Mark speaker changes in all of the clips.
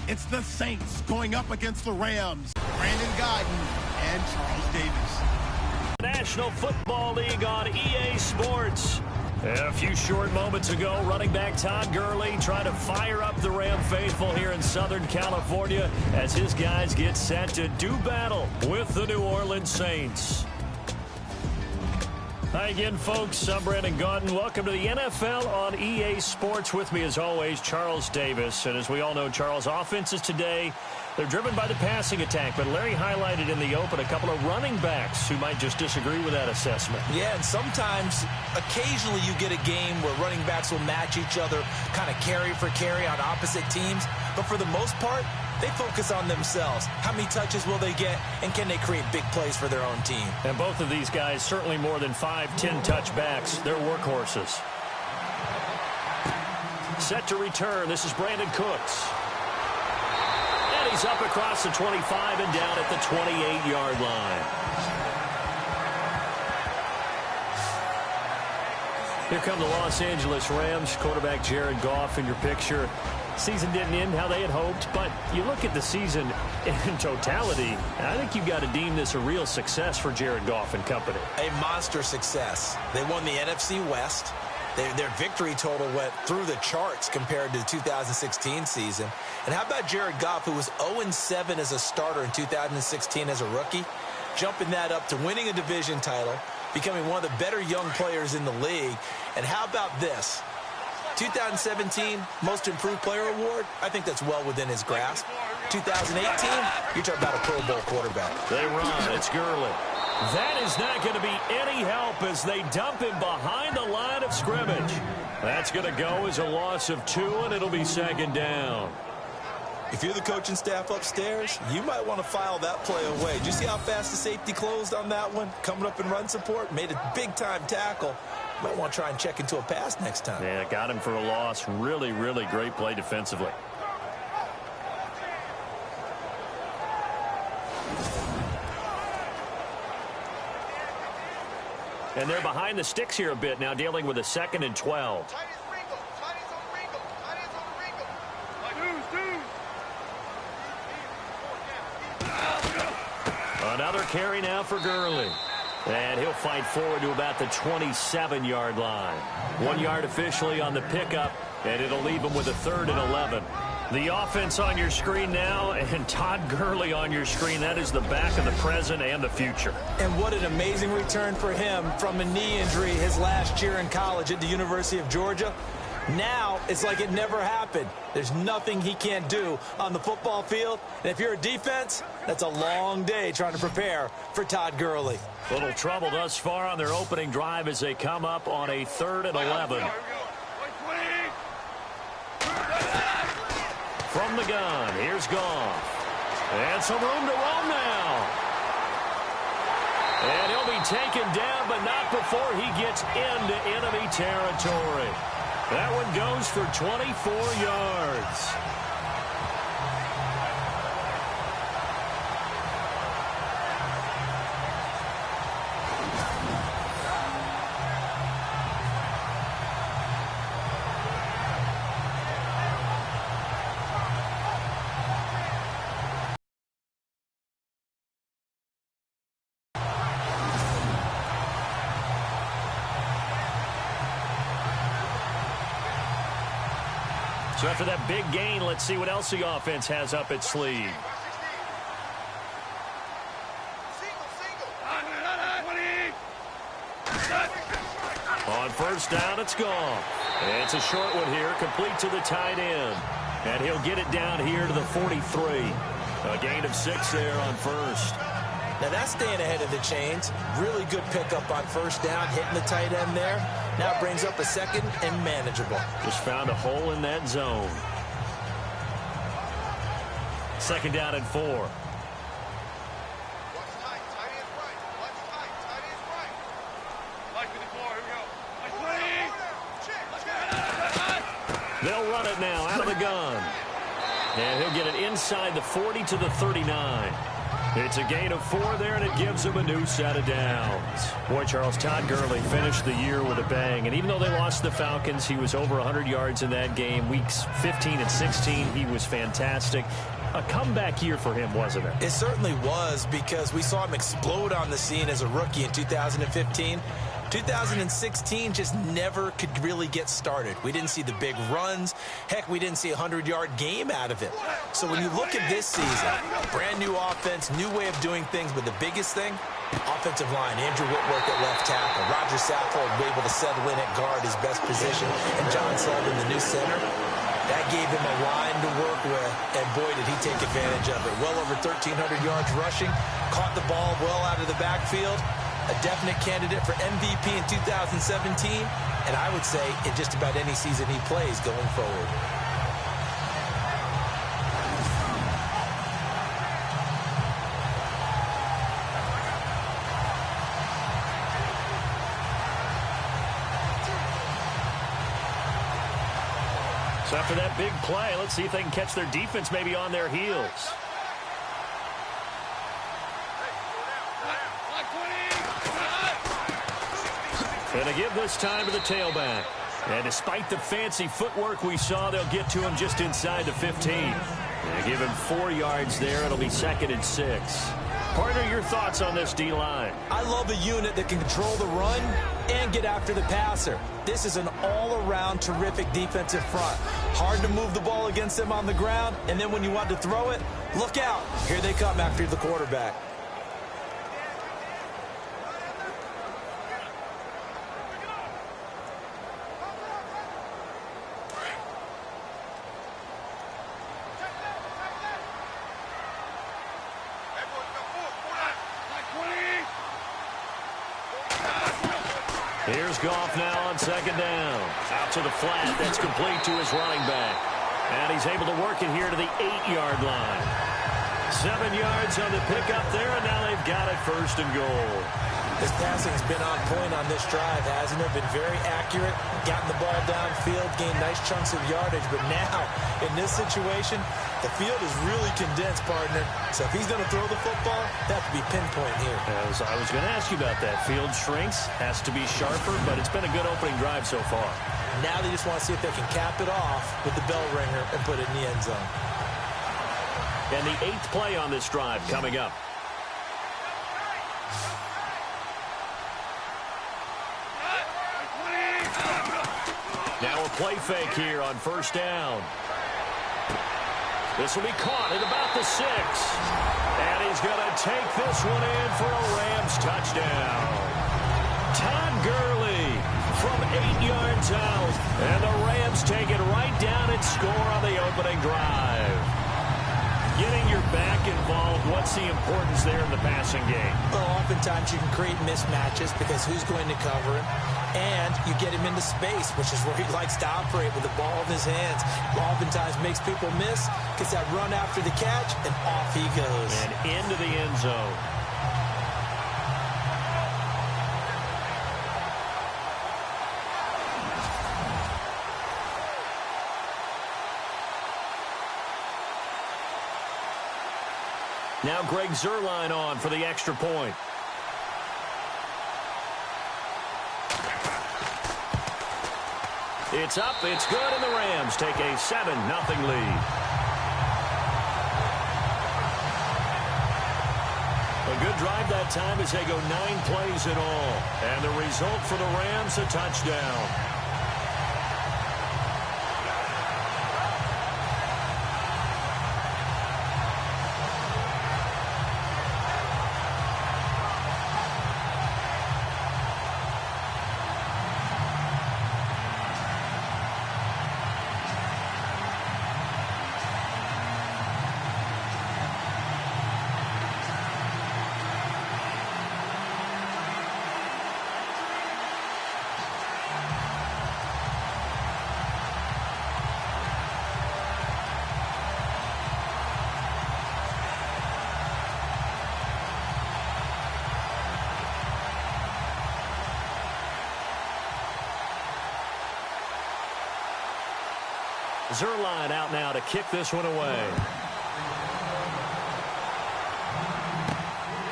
Speaker 1: It's the Saints going up against the Rams. Brandon Guyton and Charles Davis.
Speaker 2: National Football League on EA Sports. A few short moments ago, running back Todd Gurley trying to fire up the Ram faithful here in Southern California as his guys get set to do battle with the New Orleans Saints. Hi again, folks. I'm Brandon Guyton. Welcome to the NFL on EA Sports. With me, as always, Charles Davis. And as we all know, Charles, offenses today, they're driven by the passing attack. But Larry highlighted in the open a couple of running backs who might just disagree with that assessment.
Speaker 3: Yeah, and sometimes, occasionally you get a game where running backs will match each other, kind of carry for carry on opposite teams. But for the most part, they focus on themselves. How many touches will they get, and can they create big plays for their own team?
Speaker 2: And both of these guys, certainly more than 5-10 touchbacks. They're workhorses. Set to return. This is Brandon Cooks. And he's up across the 25 and down at the 28-yard line. Here come the Los Angeles Rams. Quarterback Jared Goff in your picture. Season didn't end how they had hoped, but you look at the season in totality, and I think you've got to deem this a real success for Jared Goff and company.
Speaker 3: A monster success. They won the NFC West. Their victory total went through the charts compared to the 2016 season. And how about Jared Goff, who was 0-7 as a starter in 2016 as a rookie, jumping that up to winning a division title, becoming one of the better young players in the league. And how about this? 2017 Most Improved Player Award, I think that's well within his grasp. 2018, you're talking about a Pro Bowl quarterback.
Speaker 2: They run. It's Gurley. That is not going to be any help as they dump him behind the line of scrimmage. That's going to go as a loss of 2, and it'll be second down.
Speaker 3: If you're the coaching staff upstairs, you might want to file that play away. Did you see how fast the safety closed on that one? Coming up in run support, made a big-time tackle. Might want to try and check into a pass next time.
Speaker 2: Yeah, got him for a loss. Really, really great play defensively. And they're behind the sticks here a bit now, dealing with a 2nd and 12. Another carry now for Gurley. And he'll fight forward to about the 27-yard line. 1 yard officially on the pickup, and it'll leave him with a 3rd and 11. The offense on your screen now, and Todd Gurley on your screen. That is the back of the present and the future.
Speaker 3: And what an amazing return for him from a knee injury his last year in college at the University of Georgia. Now, it's like it never happened. There's nothing he can't do on the football field. And if you're a defense, that's a long day trying to prepare for Todd Gurley.
Speaker 2: Little trouble thus far on their opening drive as they come up on a 3rd and 11. From the gun, here's Goff. And some room to roam now. And he'll be taken down, but not before he gets into enemy territory. That one goes for 24 yards. So after that big gain, let's see what else the offense has up its sleeve. On first down, it's gone. It's a short one here, complete to the tight end. And he'll get it down here to the 43. A gain of 6 there on first.
Speaker 3: Now that's staying ahead of the chains. Really good pickup on first down, hitting the tight end there. Now it brings up a 2nd and manageable.
Speaker 2: Just found a hole in that zone. 2nd down and 4. They'll run it now out of the gun. And he'll get it inside the 40 to the 39. It's a gain of 4 there, and it gives them a new set of downs. Boy, Charles, Todd Gurley finished the year with a bang. And even though they lost the Falcons, he was over 100 yards in that game. Weeks 15 and 16, he was fantastic. A comeback year for him, wasn't it?
Speaker 3: It certainly was, because we saw him explode on the scene as a rookie in 2015. 2016 just never could really get started. We didn't see the big runs. Heck, we didn't see a 100-yard game out of it. So when you look at this season, brand new offense, new way of doing things, but the biggest thing, offensive line. Andrew Whitworth at left tackle. Roger Saffold able to settle in at guard, his best position, and John Sullivan, the new center. That gave him a line to work with, and boy, did he take advantage of it. Well over 1,300 yards rushing, caught the ball well out of the backfield. A definite candidate for MVP in 2017, and I would say in just about any season he plays going forward.
Speaker 2: So after that big play, let's see if they can catch their defense maybe on their heels. And they give this time to the tailback. And despite the fancy footwork we saw, they'll get to him just inside the 15. And give him 4 yards there. It'll be 2nd and 6. Partner, your thoughts on this D-line?
Speaker 3: I love a unit that can control the run and get after the passer. This is an all-around terrific defensive front. Hard to move the ball against them on the ground, and then when you want to throw it, look out. Here they come after the quarterback.
Speaker 2: Here's Goff now on 2nd down. Out to the flat. That's complete to his running back. And he's able to work it here to the 8-yard line. 7 yards on the pickup there, and now they've got it 1st and goal.
Speaker 3: This passing's been on point on this drive, hasn't it? Been very accurate, gotten the ball downfield, gained nice chunks of yardage. But now, in this situation, the field is really condensed, partner. So if he's going to throw the football, that have to be pinpoint here.
Speaker 2: As I was going to ask you about that. Field shrinks, has to be sharper, but it's been a good opening drive so far.
Speaker 3: Now they just want to see if they can cap it off with the bell ringer and put it in the end zone.
Speaker 2: And the 8th play on this drive coming up. Now a play fake here on 1st down. This will be caught at about the 6. And he's going to take this one in for a Rams touchdown. Todd Gurley from 8 yards out. And the Rams take it right down and score on the opening drive. Getting your back involved, what's the importance there in the passing game?
Speaker 3: Well, oftentimes you can create mismatches because who's going to cover him? And you get him into space, which is where he likes to operate with the ball in his hands. Oftentimes makes people miss, gets that run after the catch, and off he goes.
Speaker 2: And into the end zone. Now Greg Zuerlein on for the extra point. It's up, it's good, and the Rams take a 7-0 lead. A good drive that time as they go 9 plays in all. And the result for the Rams, a touchdown. Zuerlein out now to kick this one away.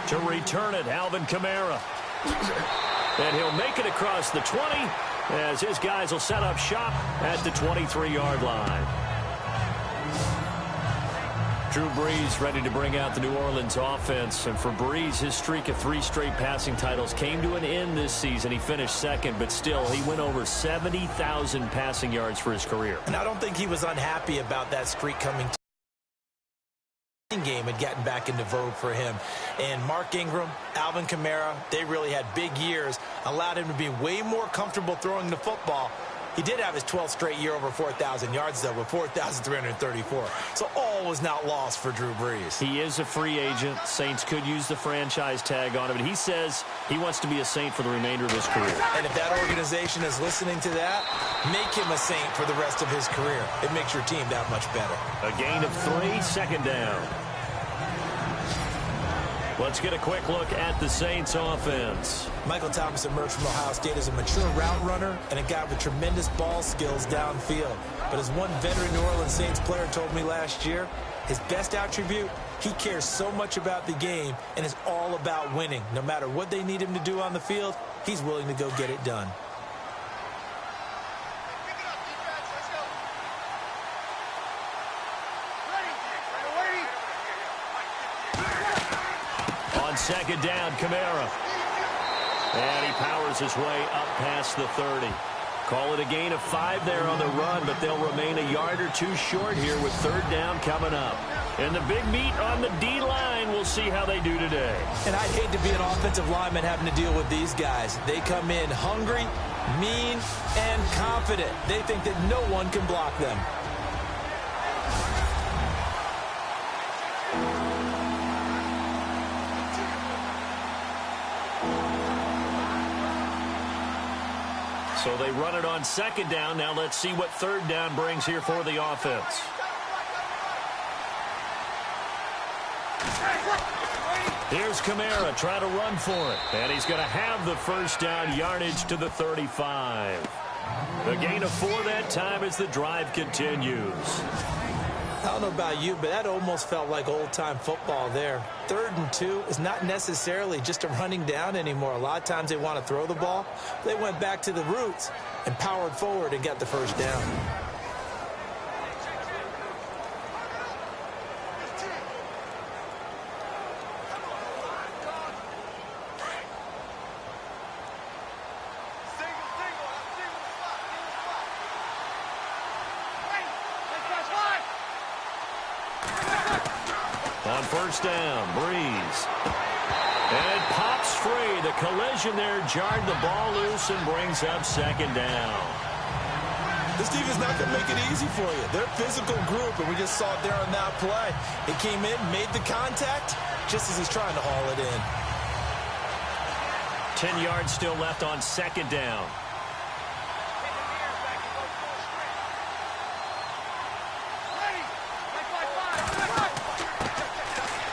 Speaker 2: To return it, Alvin Kamara. And he'll make it across the 20 as his guys will set up shop at the 23-yard line. Drew Brees ready to bring out the New Orleans offense. And for Brees, his streak of 3 straight passing titles came to an end this season. He finished second, but still, he went over 70,000 passing yards for his career.
Speaker 3: And I don't think he was unhappy about that streak coming to game had gotten back into vogue for him. And Mark Ingram, Alvin Kamara, they really had big years, allowed him to be way more comfortable throwing the football. He did have his 12th straight year over 4,000 yards, though, with 4,334. So all was not lost for Drew Brees.
Speaker 2: He is a free agent. Saints could use the franchise tag on him, but he says he wants to be a Saint for the remainder of his career.
Speaker 3: And if that organization is listening to that, make him a Saint for the rest of his career. It makes your team that much better.
Speaker 2: A gain of 3, second down. Let's get a quick look at the Saints offense.
Speaker 3: Michael Thomas emerged from Ohio State as a mature route runner and a guy with tremendous ball skills downfield. But as one veteran New Orleans Saints player told me last year, his best attribute, he cares so much about the game and is all about winning. No matter what they need him to do on the field, he's willing to go get it done.
Speaker 2: Second down, Kamara. And he powers his way up past the 30. Call it a gain of 5 there on the run, but they'll remain a yard or 2 short here with third down coming up. And the big meat on the D-line, we'll see how they do today.
Speaker 3: And I'd hate to be an offensive lineman having to deal with these guys. They come in hungry, mean, and confident. They think that no one can block them.
Speaker 2: So they run it on second down. Now let's see what third down brings here for the offense. Here's Kamara trying to run for it. And he's going to have the first down yardage to the 35. A gain of 4 that time as the drive continues.
Speaker 3: I don't know about you, but that almost felt like old-time football there. 3rd and 2 is not necessarily just a running down anymore. A lot of times they want to throw the ball. They went back to the roots and powered forward and got the first down.
Speaker 2: On first down, Brees. And it pops free. The collision there jarred the ball loose and brings up second down.
Speaker 3: This defense not going to make it easy for you. They're a physical group, and we just saw it there on that play. It came in, made the contact, just as he's trying to haul it in.
Speaker 2: 10 yards still left on second down.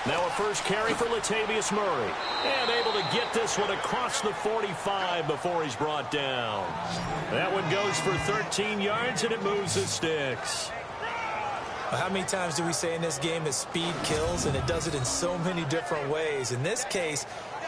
Speaker 2: Now a first carry for Latavius Murray. And able to get this one across the 45 before he's brought down. That one goes for 13 yards, and it moves the sticks.
Speaker 3: Well, how many times do we say in this game that speed kills, and it does it in so many different ways? In this case,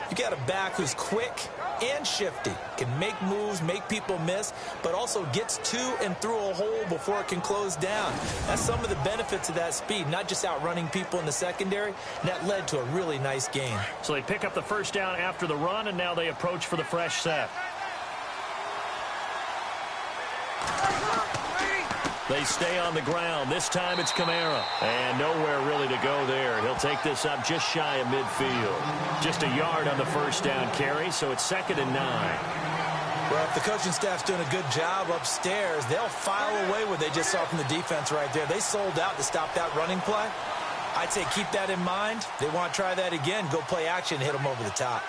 Speaker 3: you got a back who's quick and shifty, can make moves, make people miss, but also gets to and through a hole before it can close down. That's some of the benefits of that speed, not just outrunning people in the secondary. And that led to a really nice game.
Speaker 2: So they pick up the first down after the run, and now they approach for the fresh set. They stay on the ground. This time it's Kamara. And nowhere really to go there. He'll take this up just shy of midfield. Just a yard on the first down carry, so it's 2nd and 9.
Speaker 3: Well, if the coaching staff's doing a good job upstairs, they'll file away what they just saw from the defense right there. They sold out to stop that running play. I'd say keep that in mind. They want to try that again. Go play action, hit them over the top.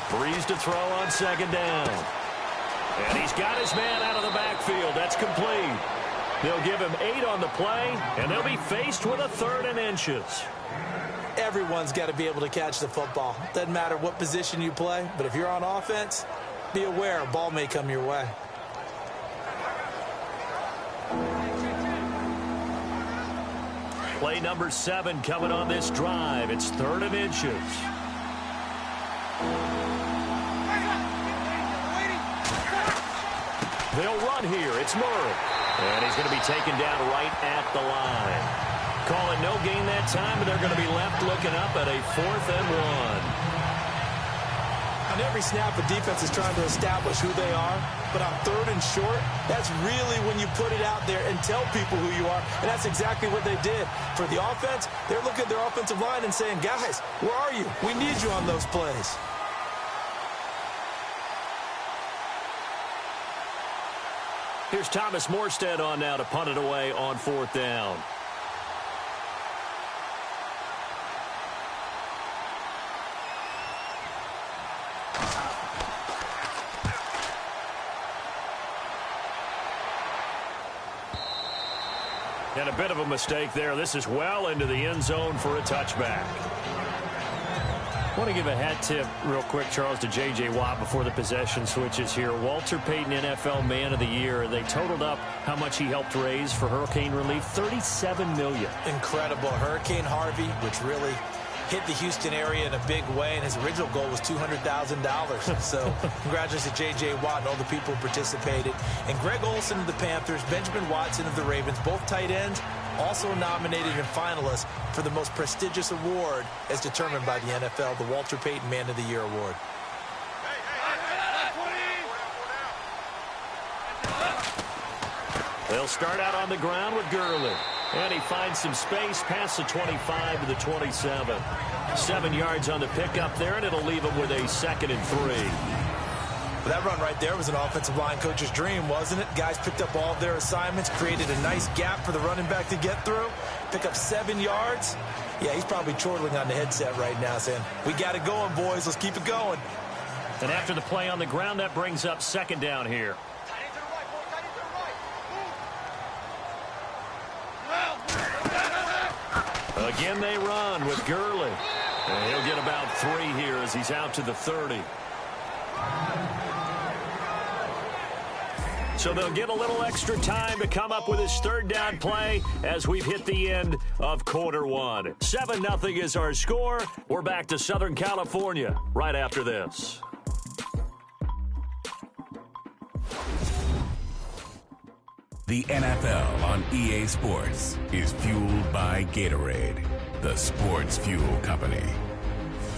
Speaker 2: Brees to throw on second down. And he's got his man out of the backfield. That's complete. They'll give him 8 on the play, and they'll be faced with a 3rd and inches.
Speaker 3: Everyone's got to be able to catch the football. Doesn't matter what position you play, but if you're on offense, be aware a ball may come your way.
Speaker 2: Play number 7 coming on this drive. It's 3rd and inches. They'll run here. It's Murray. And he's going to be taken down right at the line. Calling no gain that time, but they're going to be left looking up at a 4th and 1.
Speaker 3: On every snap, the defense is trying to establish who they are. But on 3rd and short, that's really when you put it out there and tell people who you are. And that's exactly what they did. For the offense, they're looking at their offensive line and saying, guys, where are you? We need you on those plays.
Speaker 2: Here's Thomas Morstead on now to punt it away on 4th down. And a bit of a mistake there. This is well into the end zone for a touchback. I want to give a hat tip real quick, Charles, to J.J. Watt before the possession switches here. Walter Payton, NFL Man of the Year. They totaled up how much he helped raise for hurricane relief, $37 million.
Speaker 3: Incredible. Hurricane Harvey, which really hit the Houston area in a big way, and his original goal was $200,000. So congratulations to J.J. Watt and all the people who participated. And Greg Olsen of the Panthers, Benjamin Watson of the Ravens, both tight ends, also nominated and finalists for the most prestigious award as determined by the NFL, the Walter Payton Man of the Year Award.
Speaker 2: They'll start out on the ground with Gurley. And he finds some space past the 25 to the 27. 7 yards on the pickup there, and it'll leave him with a 2nd and 3.
Speaker 3: Well, that run right there was an offensive line coach's dream, wasn't it? Guys picked up all of their assignments, created a nice gap for the running back to get through, pick up 7 yards. Yeah, he's probably chortling on the headset right now saying, we got it going, boys. Let's keep it going.
Speaker 2: And after the play on the ground, that brings up 2nd down here. Again, they run with Gurley. And he'll get about 3 here as he's out to the 30. So they'll get a little extra time to come up with his 3rd down play as we've hit the end of quarter 1. 7-0 is our score. We're back to Southern California right after this.
Speaker 4: The NFL on EA Sports is fueled by Gatorade, the sports fuel company.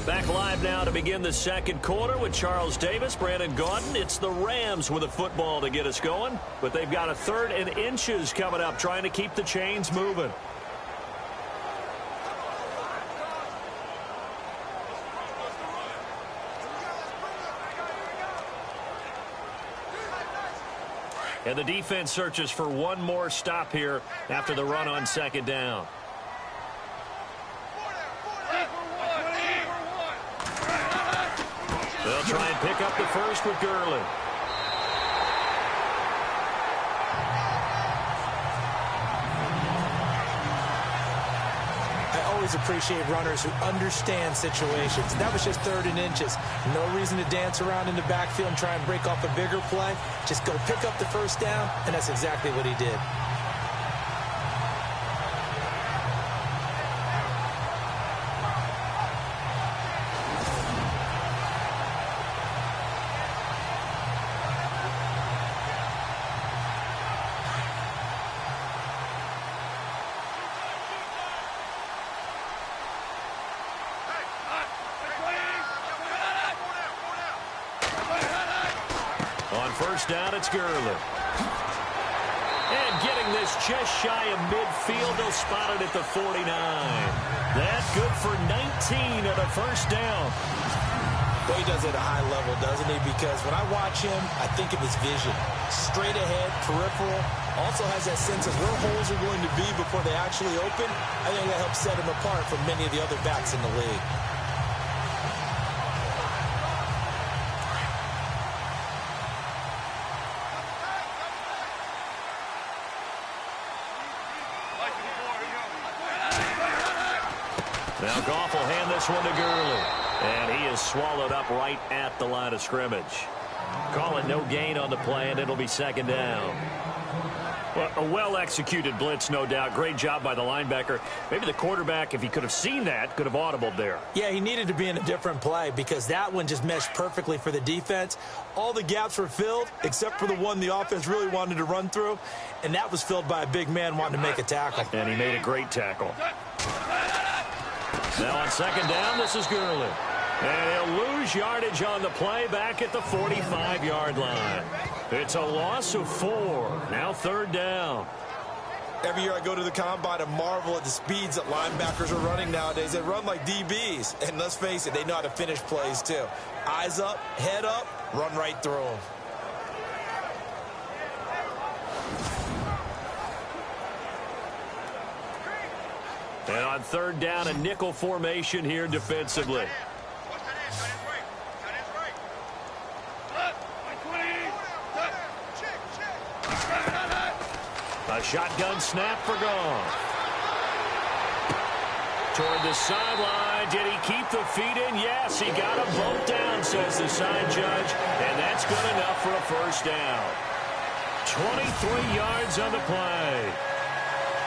Speaker 2: Back live now to begin the 2nd quarter with Charles Davis, Brandon Gaudin. It's the Rams with a football to get us going, but they've got a 3rd and inches coming up, trying to keep the chains moving. And the defense searches for one more stop here after the run on 2nd down. They'll try and pick up the first with Gurley.
Speaker 3: I always appreciate runners who understand situations. That was just 3rd and inches. No reason to dance around in the backfield and try and break off a bigger play. Just go pick up the 1st down, and that's exactly what he did.
Speaker 2: On 1st down, it's Gurley. And getting this just shy of midfield, they'll spot it at the 49. That's good for 19 at a 1st down.
Speaker 3: Well, he does it at a high level, doesn't he? Because when I watch him, I think of his vision. Straight ahead, peripheral. Also has that sense of where holes are going to be before they actually open. I think that helps set him apart from many of the other backs in the league.
Speaker 2: Now Goff will hand this one to Gurley. And he is swallowed up right at the line of scrimmage. Call it no gain on the play, and it'll be 2nd down. Well, a well-executed blitz, no doubt. Great job by the linebacker. Maybe the quarterback, if he could have seen that, could have audibled there.
Speaker 3: Yeah, he needed to be in a different play because that one just meshed perfectly for the defense. All the gaps were filled except for the one the offense really wanted to run through, and that was filled by a big man wanting to make a tackle.
Speaker 2: And he made a great tackle. Now on second down, this is Gurley. And he'll lose yardage on the play back at the 45-yard line. It's a loss of 4. Now third down.
Speaker 3: Every year I go to the combine and marvel at the speeds that linebackers are running nowadays. They run like DBs. And let's face it, they know how to finish plays too. Eyes up, head up, run right through them.
Speaker 2: And on third down, a nickel formation here defensively. A shotgun snap for Goff. Toward the sideline. Did he keep the feet in? Yes, he got them both down, says the side judge. And that's good enough for a first down. 23 yards on the play.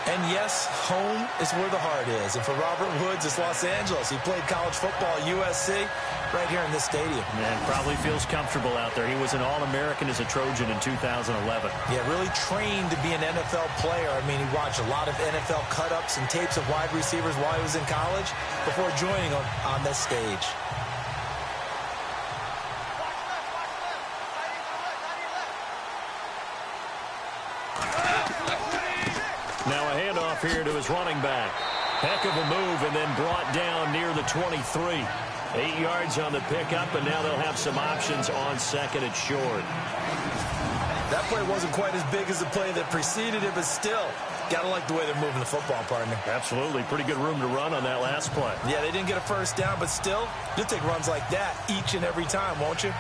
Speaker 3: And yes, home is where the heart is. And for Robert Woods, it's Los Angeles. He played college football at USC right here in this stadium.
Speaker 2: And probably feels comfortable out there. He was an All-American as a Trojan in 2011.
Speaker 3: Yeah, really trained to be an NFL player. I mean, he watched a lot of NFL cut-ups and tapes of wide receivers while he was in college before joining on this stage.
Speaker 2: Now a handoff here to his running back. Heck of a move and then brought down near the 23. 8 yards on the pickup, and now they'll have some options on second and short.
Speaker 3: That play wasn't quite as big as the play that preceded it, but still, gotta like the way they're moving the football, partner.
Speaker 2: Absolutely. Pretty good room to run on that last play.
Speaker 3: Yeah, they didn't get a first down, but still, you'll take runs like that each and every time, won't you?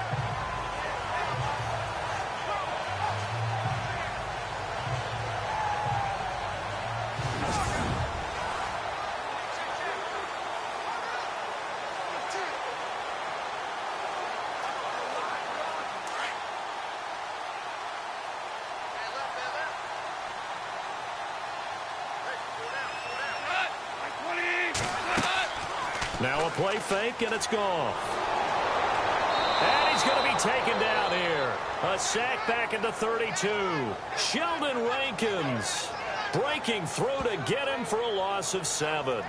Speaker 2: Now a play fake, and it's gone. And he's going to be taken down here. A sack back at the 32. Sheldon Rankins breaking through to get him for a loss of 7.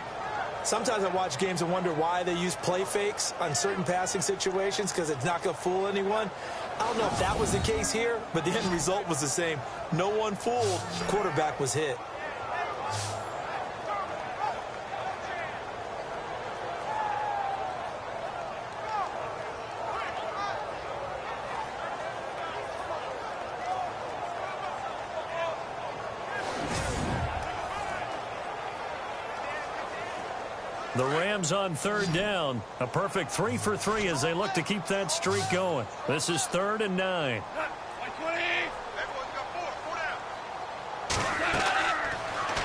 Speaker 3: Sometimes I watch games and wonder why they use play fakes on certain passing situations because it's not going to fool anyone. I don't know if that was the case here, but the end result was the same. No one fooled. The quarterback was hit.
Speaker 2: The Rams on third down. A perfect 3 for 3 as they look to keep that streak going. This is 3rd and 9.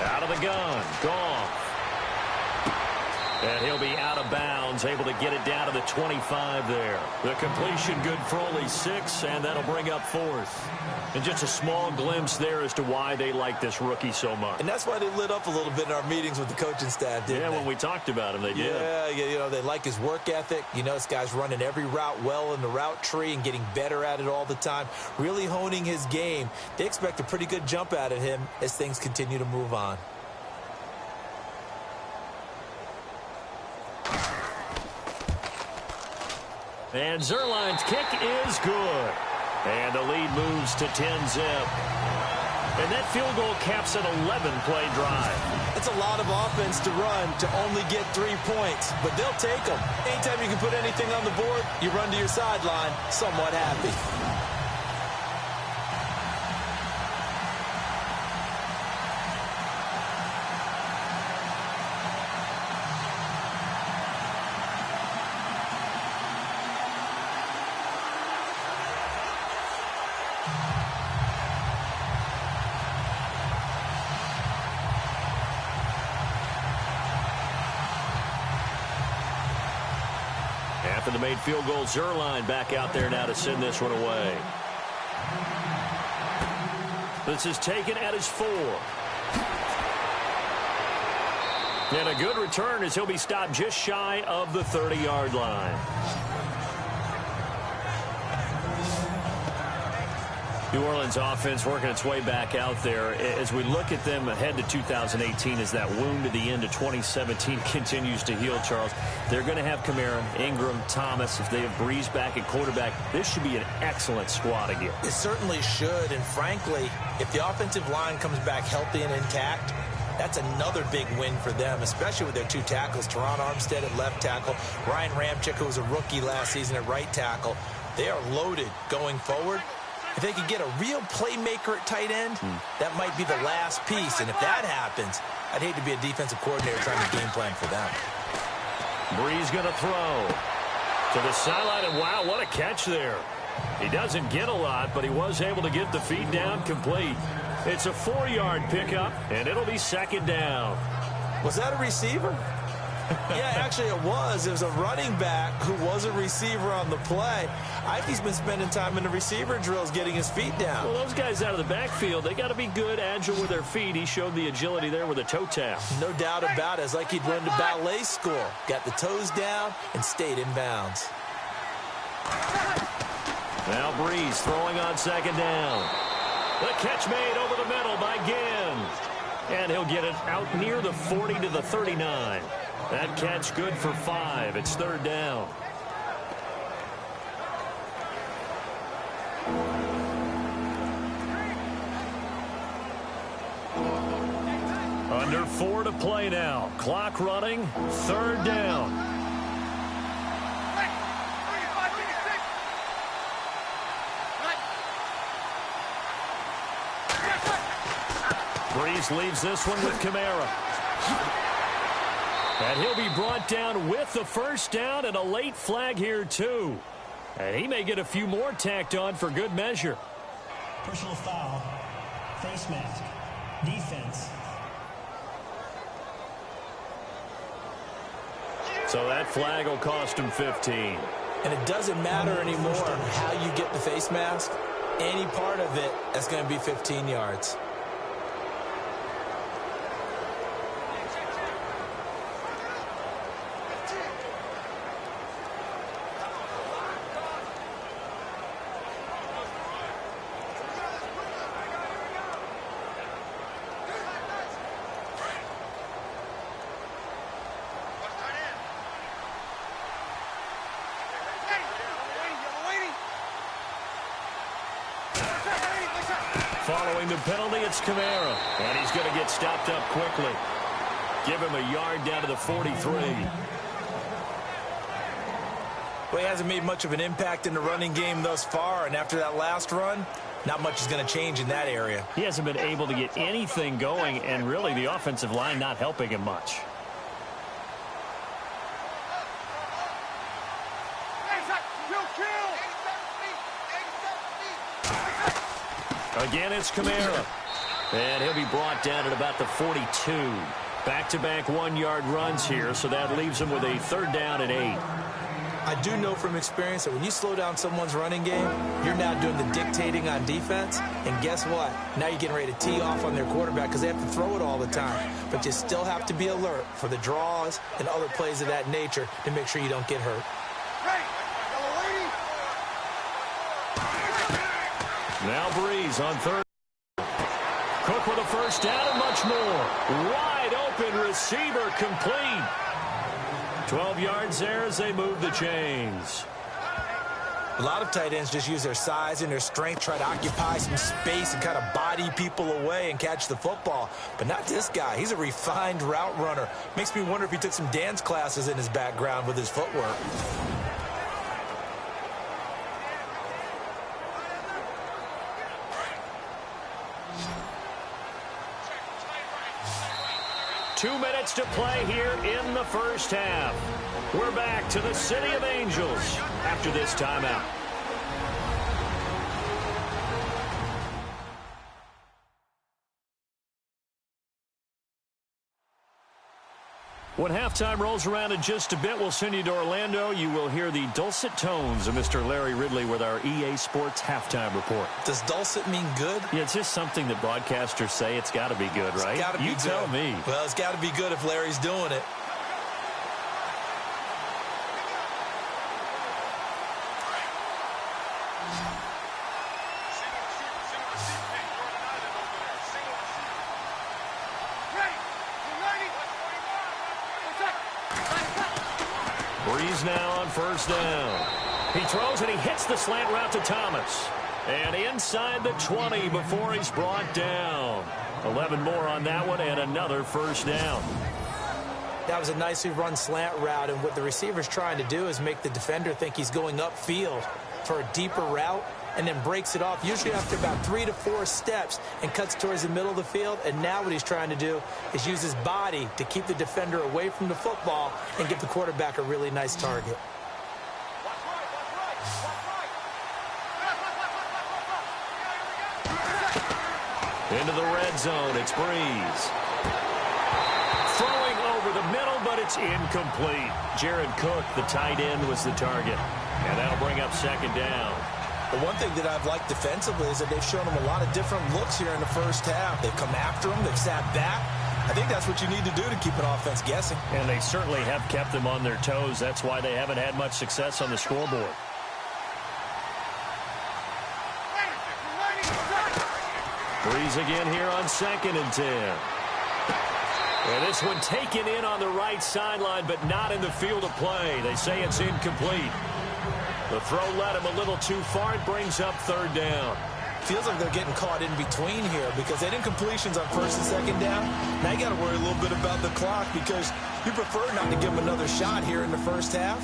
Speaker 2: Out of the gun. Goff. And he'll be out of bounds, able to get it down to the 25 there. The completion good for only 6, and that'll bring up 4th. And just a small glimpse there as to why they like this rookie so much.
Speaker 3: And that's why they lit up a little bit in our meetings with the coaching staff, didn't they?
Speaker 2: Yeah, when we talked about him, they did.
Speaker 3: Yeah, you know, they like his work ethic. You know, this guy's running every route well in the route tree and getting better at it all the time, really honing his game. They expect a pretty good jump out of him as things continue to move on.
Speaker 2: And Zerline's kick is good. And the lead moves to 10-zip. And that field goal caps an 11-play drive.
Speaker 3: It's a lot of offense to run to only get 3 points, but they'll take them. Anytime you can put anything on the board, you run to your sideline somewhat happy.
Speaker 2: After the made field goal, Zerline back out there now to send this one away. This is taken at his 4. And a good return as he'll be stopped just shy of the 30-yard line. New Orleans offense working its way back out there. As we look at them ahead to 2018, as that wound at the end of 2017 continues to heal, Charles, they're going to have Kamara, Ingram, Thomas. If they have Breeze back at quarterback, this should be an excellent squad again.
Speaker 3: It certainly should, and frankly, if the offensive line comes back healthy and intact, that's another big win for them, especially with their 2 tackles, Teron Armstead at left tackle, Ryan Ramczyk, who was a rookie last season at right tackle. They are loaded going forward. If they could get a real playmaker at tight end, that might be the last piece. And if that happens, I'd hate to be a defensive coordinator trying to game plan for them.
Speaker 2: Breeze going to throw to the sideline, and wow, what a catch there. He doesn't get a lot, but he was able to get the feet down complete. It's a 4-yard pickup, and it'll be 2nd down.
Speaker 3: Was that a receiver? Yeah, actually it was. It was a running back who was a receiver on the play. I think he's been spending time in the receiver drills getting his feet down.
Speaker 2: Well, those guys out of the backfield, they got to be good, agile with their feet. He showed the agility there with a toe tap.
Speaker 3: No doubt about it. It's like he'd run to ballet school. Got the toes down and stayed in bounds.
Speaker 2: Now Breeze throwing on 2nd down. The catch made over the middle by Ginn. And he'll get it out near the 40 to the 39. That catch good for 5. It's 3rd down. Under 4 to play now. Clock running. 3rd down. Breeze leaves this one with Kamara. And he'll be brought down with the 1st down and a late flag here, too. And he may get a few more tacked on for good measure.
Speaker 5: Personal foul. Face mask. Defense.
Speaker 2: So that flag will cost him 15.
Speaker 3: And it doesn't matter anymore how you get the face mask. Any part of it, that's going to be 15 yards.
Speaker 2: Following the penalty, it's Kamara. And he's going to get stopped up quickly. Give him a yard down to the 43.
Speaker 3: Well, he hasn't made much of an impact in the running game thus far, and after that last run, not much is going to change in that area.
Speaker 2: He hasn't been able to get anything going, and really the offensive line not helping him much. Again, it's Kamara. And he'll be brought down at about the 42. Back-to-back 1-yard runs here, so that leaves him with a 3rd down and 8.
Speaker 3: I do know from experience that when you slow down someone's running game, you're now doing the dictating on defense. And guess what? Now you're getting ready to tee off on their quarterback because they have to throw it all the time. But you still have to be alert for the draws and other plays of that nature to make sure you don't get hurt.
Speaker 2: Now Breeze on 3rd. Cook with a 1st down and much more. Wide open receiver complete. 12 yards there as they move the chains.
Speaker 3: A lot of tight ends just use their size and their strength, try to occupy some space and kind of body people away and catch the football. But not this guy. He's a refined route runner. Makes me wonder if he took some dance classes in his background with his footwork.
Speaker 2: Two minutes to play here in the first half. We're back to the City of Angels after this timeout. When halftime rolls around in just a bit, we'll send you to Orlando. You will hear the dulcet tones of Mr. Larry Ridley with our EA Sports halftime report.
Speaker 3: Does dulcet mean good?
Speaker 2: Yeah, it's just something that broadcasters say. It's got to be good, right?
Speaker 3: It's got to be good.
Speaker 2: You tell me.
Speaker 3: Well, it's got to be good if Larry's doing it.
Speaker 2: Breeze now on first down. He throws and he hits the slant route to Thomas. And inside the 20 before he's brought down. 11 more on that one and another first down.
Speaker 3: That was a nicely run slant route, and what the receiver's trying to do is make the defender think he's going upfield for a deeper route, and then breaks it off, usually after about 3 to 4 steps, and cuts towards the middle of the field. And now what he's trying to do is use his body to keep the defender away from the football and give the quarterback a really nice target.
Speaker 2: Into the red zone, it's Breeze. Throwing over the middle, but it's incomplete. Jared Cook, the tight end, was the target. And that'll bring up second down.
Speaker 3: The one thing that I've liked defensively is that they've shown him a lot of different looks here in the first half. They've come after him. They've sat back. I think that's what you need to do to keep an offense guessing.
Speaker 2: And they certainly have kept them on their toes. That's why they haven't had much success on the scoreboard. Breeze again here on 2nd and 10. And this one taken in on the right sideline, but not in the field of play. They say it's incomplete. The throw led him a little too far. It brings up third down.
Speaker 3: Feels like they're getting caught in between here because they did incompletions on first and second down. Now you got to worry a little bit about the clock because you prefer not to give them another shot here in the first half.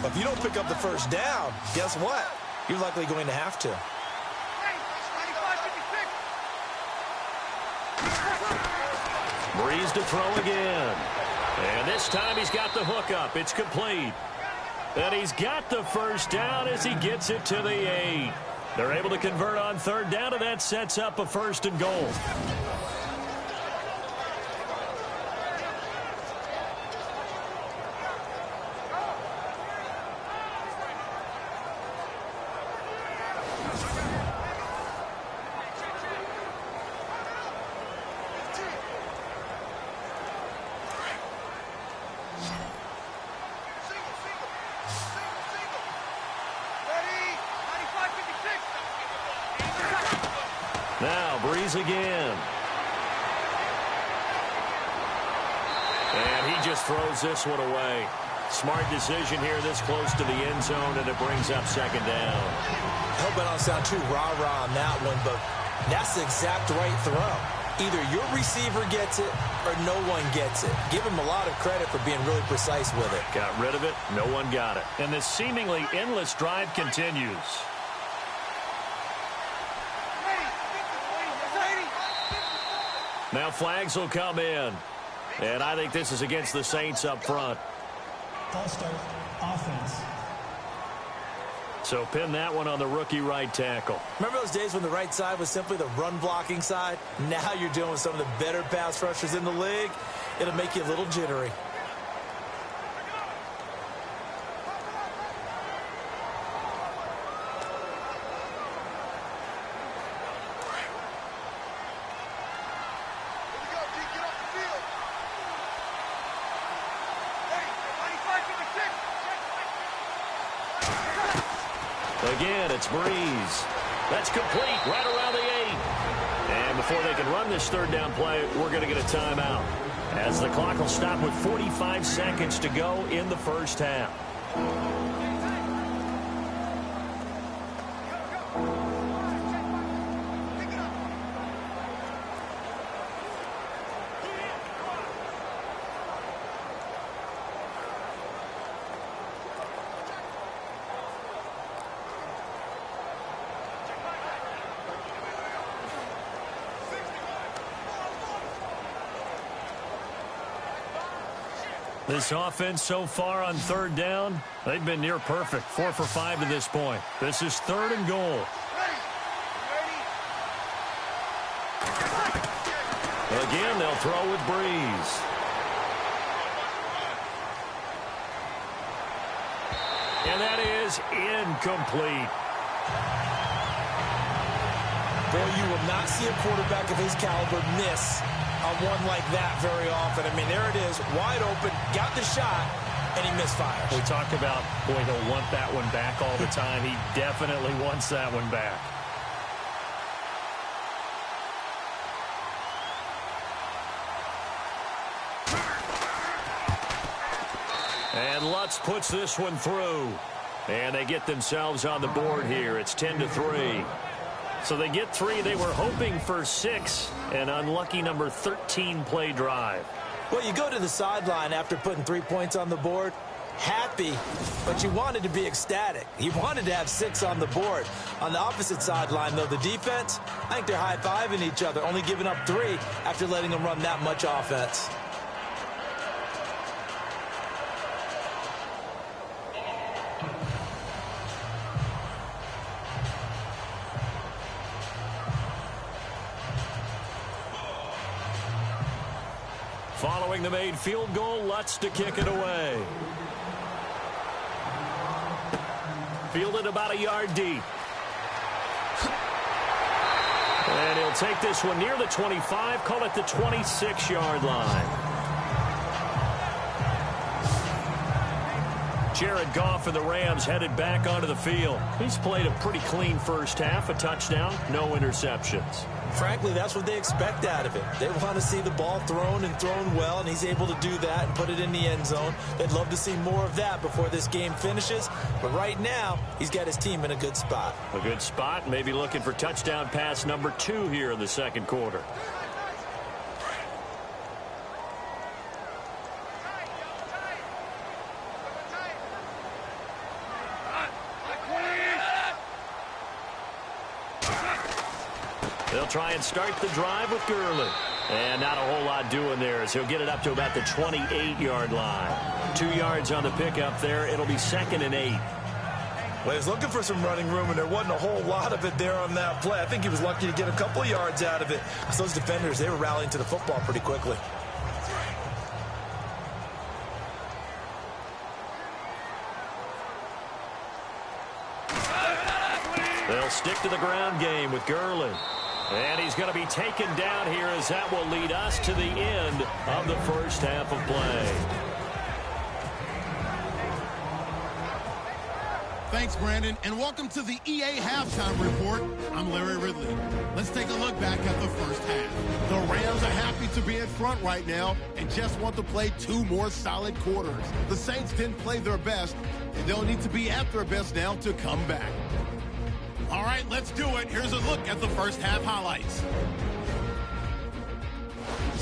Speaker 3: But if you don't pick up the first down, guess what? You're likely going to have to.
Speaker 2: Breeze to throw again. And this time he's got the hook up. It's complete. And he's got the first down as he gets it to the 8. They're able to convert on third down, and that sets up a 1st and goal. Now Breeze again. And he just throws this one away. Smart decision here this close to the end zone, and it brings up second down.
Speaker 3: I hope I don't sound too rah-rah on that one, but that's the exact right throw. Either your receiver gets it or no one gets it. Give him a lot of credit for being really precise with it.
Speaker 2: Got rid of it. No one got it. And this seemingly endless drive continues. Now flags will come in. And I think this is against the Saints up front.
Speaker 5: False start, offense.
Speaker 2: So pin that one on the rookie right tackle.
Speaker 3: Remember those days when the right side was simply the run-blocking side? Now you're dealing with some of the better pass rushers in the league. It'll make you a little jittery.
Speaker 2: Again, it's Breeze. That's complete right around the 8. And before they can run this third down play, we're going to get a timeout, as the clock will stop with 45 seconds to go in the first half. This offense so far on third down, they've been near perfect. 4 for 5 to this point. This is 3rd and goal. Again, they'll throw with Breeze. And that is incomplete.
Speaker 3: Boy, you will not see a quarterback of his caliber miss on one like that very often. I mean, there it is, wide open, got the shot, and he misfires.
Speaker 2: We talk about, boy, he'll want that one back all the time. He definitely wants that one back. And Lutz puts this one through. And they get themselves on the board here. It's 10-3. So they get 3. They were hoping for 6. An unlucky number 13 play drive.
Speaker 3: Well, you go to the sideline after putting 3 points on the board, happy, but you wanted to be ecstatic. You wanted to have 6 on the board. On the opposite sideline, though, the defense, I think they're high-fiving each other, only giving up 3 after letting them run that much offense.
Speaker 2: Following the made field goal, Lutz to kick it away. Fielded about a yard deep. And he'll take this one near the 25, call it the 26-yard line. Jared Goff and the Rams headed back onto the field. He's played a pretty clean first half, a touchdown, no interceptions.
Speaker 3: Frankly, that's what they expect out of him. They want to see the ball thrown and thrown well, and he's able to do that and put it in the end zone. They'd love to see more of that before this game finishes. But right now, he's got his team in a good spot.
Speaker 2: A good spot, maybe looking for touchdown pass number 2 here in the second quarter. They'll try and start the drive with Gurley. And not a whole lot doing there as he'll get it up to about the 28-yard line. 2 yards on the pickup there. It'll be 2nd and 8.
Speaker 3: Well, he was looking for some running room, and there wasn't a whole lot of it there on that play. I think he was lucky to get a couple of yards out of it. Because those defenders, they were rallying to the football pretty quickly.
Speaker 2: They'll stick to the ground game with Gurley. And he's going to be taken down here as that will lead us to the end of the first half of play.
Speaker 1: Thanks, Brandon, and welcome to the EA Halftime Report. I'm Larry Ridley. Let's take a look back at the first half. The Rams are happy to be in front right now and just want to play 2 more solid quarters. The Saints didn't play their best, and they'll need to be at their best now to come back. All right, let's do it. Here's a look at the first half highlights.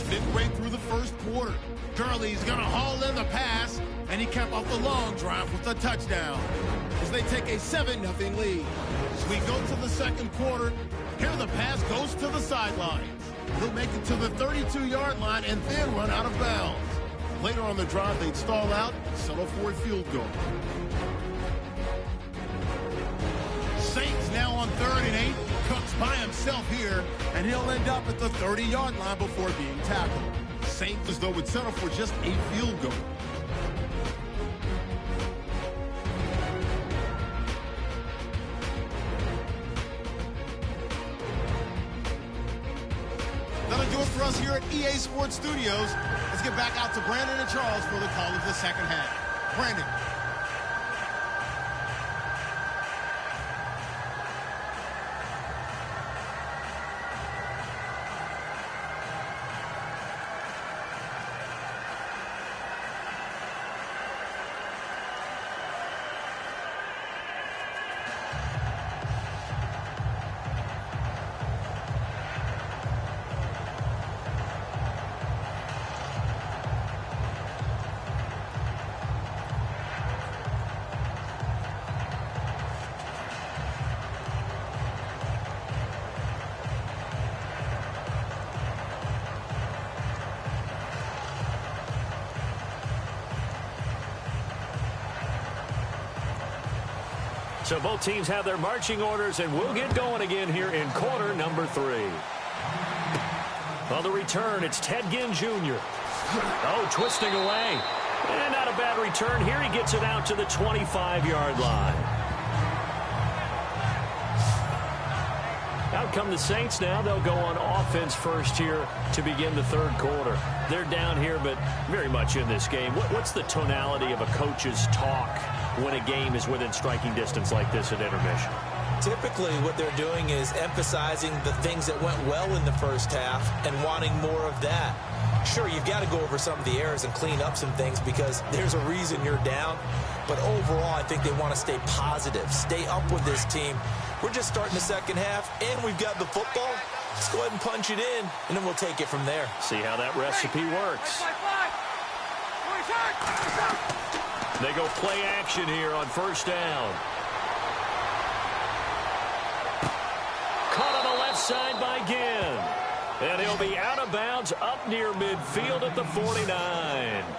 Speaker 1: Midway through the first quarter, Gurley's going to haul in the pass, and he capped off the long drive with a touchdown as they take a 7-0 lead. As we go to the second quarter, here the pass goes to the sidelines. He'll make it to the 32-yard line and then run out of bounds. Later on the drive, they'd stall out, settle for a field goal. Saints now on 3rd and 8. Cook's by himself here, and he'll end up at the 30-yard line before being tackled. Saints, as though, would settle for just a field goal. That'll do it for us here at EA Sports Studios. Let's get back out to Brandon and Charles for the call of the second half. Brandon.
Speaker 2: So both teams have their marching orders, and we'll get going again here in quarter number 3. On the return, it's Ted Ginn Jr. Oh, twisting away. And not a bad return here. He gets it out to the 25-yard line. Out come the Saints now. They'll go on offense first here to begin the third quarter. They're down here, but very much in this game. What's the tonality of a coach's talk when a game is within striking distance like this at intermission?
Speaker 3: Typically, what they're doing is emphasizing the things that went well in the first half and wanting more of that. Sure, you've got to go over some of the errors and clean up some things because there's a reason you're down. But overall, I think they want to stay positive, stay up with this team. We're just starting the second half, and we've got the football. Let's go ahead and punch it in, and then we'll take it from there.
Speaker 2: See how that recipe works. They go play action here on first down. Caught on the left side by Ginn. And he'll be out of bounds up near midfield at the 49.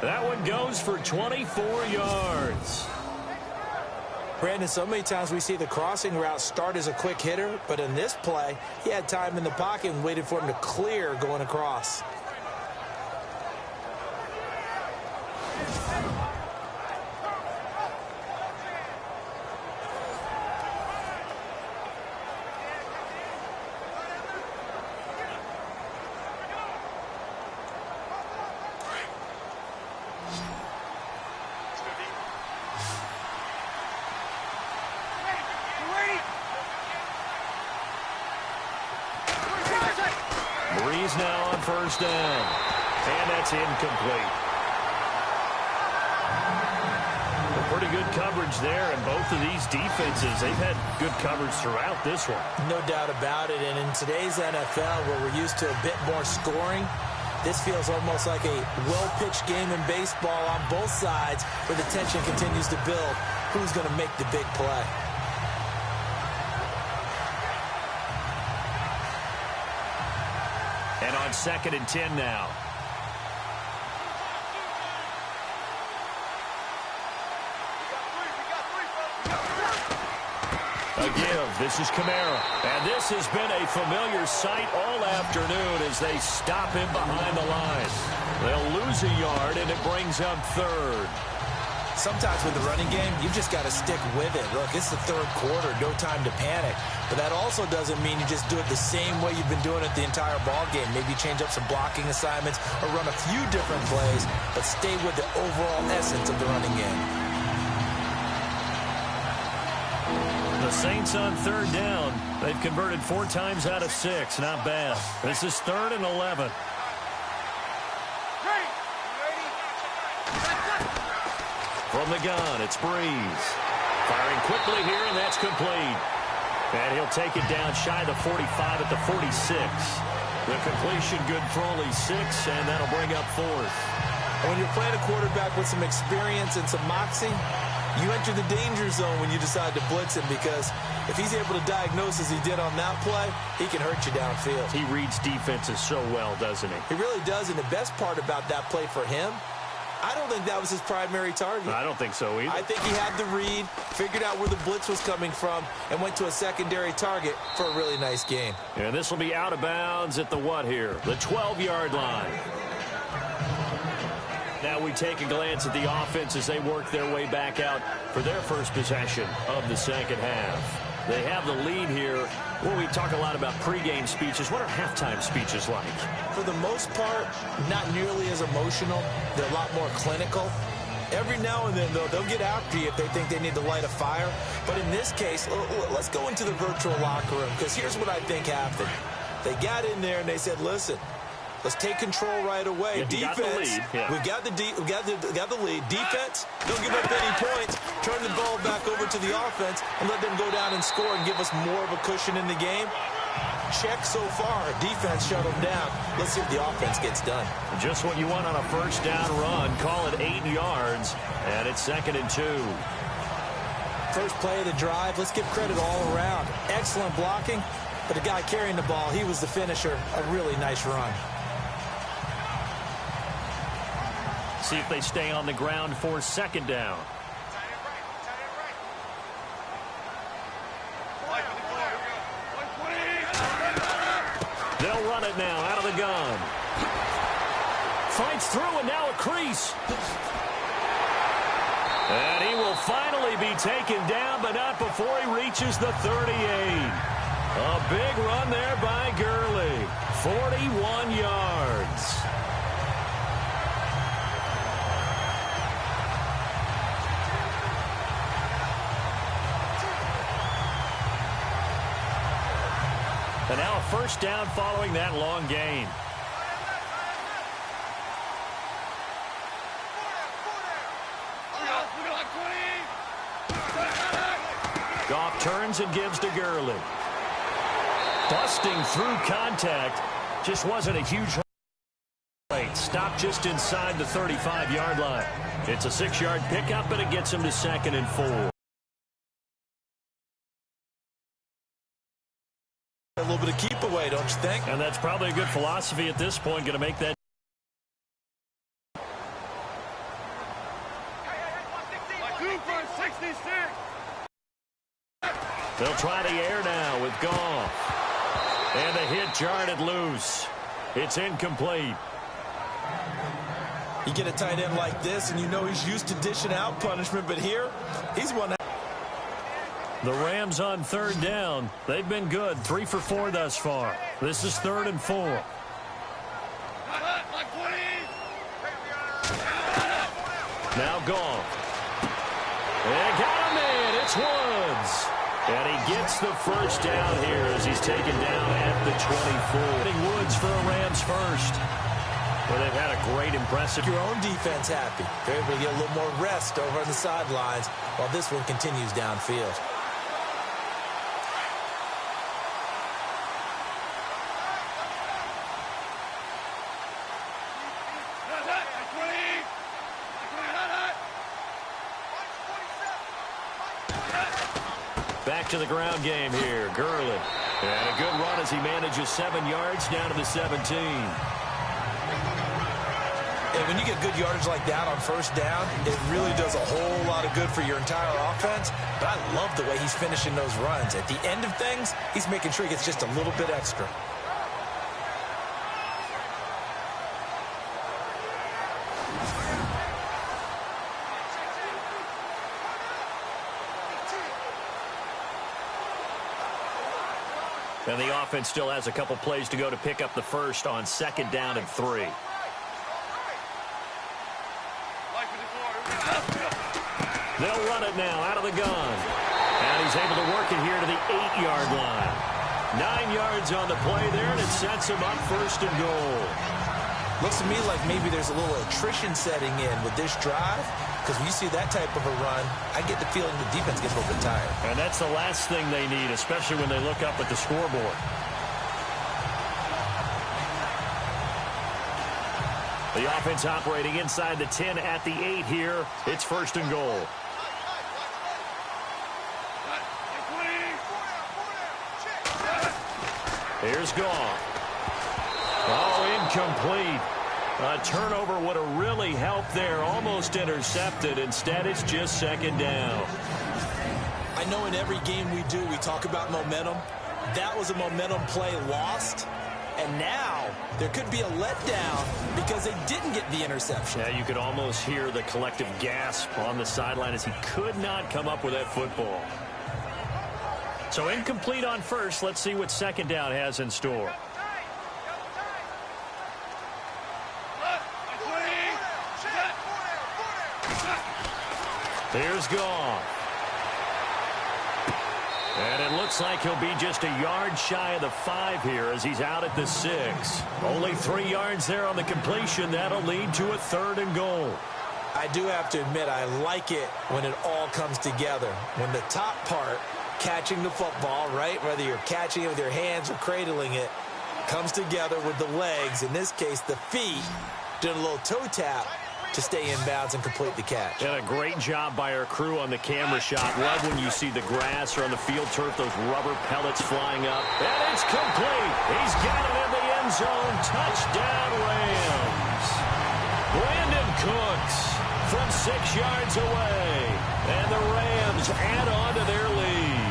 Speaker 2: That one goes for 24 yards.
Speaker 3: Brandon, so many times we see the crossing route start as a quick hitter, but in this play, he had time in the pocket and waited for him to clear going across.
Speaker 2: Now on first down. And that's incomplete. Well, pretty good coverage there, and both of these defenses, they've had good coverage throughout this one.
Speaker 3: No doubt about it, and in today's NFL, where we're used to a bit more scoring, this feels almost like a well-pitched game in baseball on both sides where the tension continues to build. Who's going to make the big play?
Speaker 2: And on 2nd and 10 now. A give. This is Kamara. And this has been a familiar sight all afternoon as they stop him behind the line. They'll lose a yard, and it brings up third.
Speaker 3: Sometimes with the running game, you just got to stick with it. Look, it's the third quarter, no time to panic. But that also doesn't mean you just do it the same way you've been doing it the entire ball game. Maybe change up some blocking assignments or run a few different plays, but stay with the overall essence of the running game.
Speaker 2: The Saints on third down. They've converted 4 times out of 6. Not bad. This is 3rd and 11. From the gun, it's Breeze. Firing quickly here, and that's complete. And he'll take it down shy of the 45 at the 46. The completion good for only 6, and that'll bring up 4th.
Speaker 3: When you're playing a quarterback with some experience and some moxie, you enter the danger zone when you decide to blitz him, because if he's able to diagnose as he did on that play, he can hurt you downfield.
Speaker 2: He reads defenses so well, doesn't he?
Speaker 3: He really does, and the best part about that play for him, I don't think that was his primary target.
Speaker 2: I don't think so either.
Speaker 3: I think he had the read, figured out where the blitz was coming from, and went to a secondary target for a really nice gain.
Speaker 2: And this will be out of bounds at the what here? The 12-yard line. Now we take a glance at the offense as they work their way back out for their first possession of the second half. They have the lead here. Well, we talk a lot about pregame speeches. What are halftime speeches like?
Speaker 3: For the most part, not nearly as emotional. They're a lot more clinical. Every now and then, though, they'll get after you if they think they need to light a fire. But in this case, let's go into the virtual locker room, because here's what I think happened. They got in there and they said, listen, let's take control right away.
Speaker 2: Yeah,
Speaker 3: defense, we got the lead. Defense, don't give up any points. Turn the ball back over to the offense and let them go down and score and give us more of a cushion in the game. Check so far. Defense shut them down. Let's see if the offense gets done.
Speaker 2: Just what you want on a first down run. Call it 8 yards, and it's 2nd and 2.
Speaker 3: First play of the drive. Let's give credit all around. Excellent blocking, but the guy carrying the ball, he was the finisher. A really nice run.
Speaker 2: See if they stay on the ground for 2nd down. They'll run it now out of the gun. Fights through, and now a crease. And he will finally be taken down, but not before he reaches the 38. A big run there by Gurley. 41 yards. And now a first down following that long gain. Goff turns and gives to Gurley. Busting through contact. Just wasn't a huge rate. Stopped just inside the 35-yard line. It's a 6-yard pickup, and it gets him to 2nd and 4.
Speaker 3: A little bit of keep away, don't you think?
Speaker 2: And that's probably a good philosophy at this point. Going to make that. They'll try the air now with Goff. And the hit jarred loose. It's incomplete.
Speaker 3: You get a tight end like this, and you know he's used to dishing out punishment, but here, he's one.
Speaker 2: The Rams on 3rd down. They've been good. 3 for 4 thus far. This is 3rd and 4. Now Goff. And got him in. It's Woods. And he gets the first down here as he's taken down at the 24. Woods for a Rams first. Well, they've had a great, impressive.
Speaker 3: Your own defense happy. They're able to get a little more rest over on the sidelines while this one continues downfield.
Speaker 2: Back to the ground game here. Gurley. And a good run as he manages 7 yards down to the 17.
Speaker 3: And when you get good yardage like that on first down, it really does a whole lot of good for your entire offense. But I love the way he's finishing those runs. At the end of things, he's making sure he gets just a little bit extra.
Speaker 2: And the offense still has a couple plays to go to pick up the first on 2nd down and 3. They'll run it now out of the gun. And he's able to work it here to the 8-yard line. 9 yards on the play there, and it sets him up 1st and goal.
Speaker 3: Looks to me like maybe there's a little attrition setting in with this drive, because when you see that type of a run, I get the feeling the defense gets a little bit tired.
Speaker 2: And that's the last thing they need, especially when they look up at the scoreboard. The offense operating inside the 10 at the 8 here. It's 1st and goal. Here's Goff. Oh, incomplete. A turnover would have really helped there. Almost intercepted. Instead, it's just 2nd down.
Speaker 3: I know in every game we do, we talk about momentum. That was a momentum play lost. And now there could be a letdown because they didn't get the interception.
Speaker 2: Yeah, you could almost hear the collective gasp on the sideline as he could not come up with that football. So incomplete on first. Let's see what 2nd down has in store. Here's Goff. And it looks like he'll be just a yard shy of the 5 here as he's out at the 6. Only 3 yards there on the completion. That'll lead to a 3rd and goal.
Speaker 3: I do have to admit, I like it when it all comes together. When the top part, catching the football, right, whether you're catching it with your hands or cradling it, comes together with the legs, in this case the feet, did a little toe tap to stay in bounds and complete the catch.
Speaker 2: And a great job by our crew on the camera shot. Love when you see the grass or on the field turf, those rubber pellets flying up. And it's complete. He's got it in the end zone. Touchdown, Rams. Brandon Cooks from 6 yards away. And the Rams add on to their lead.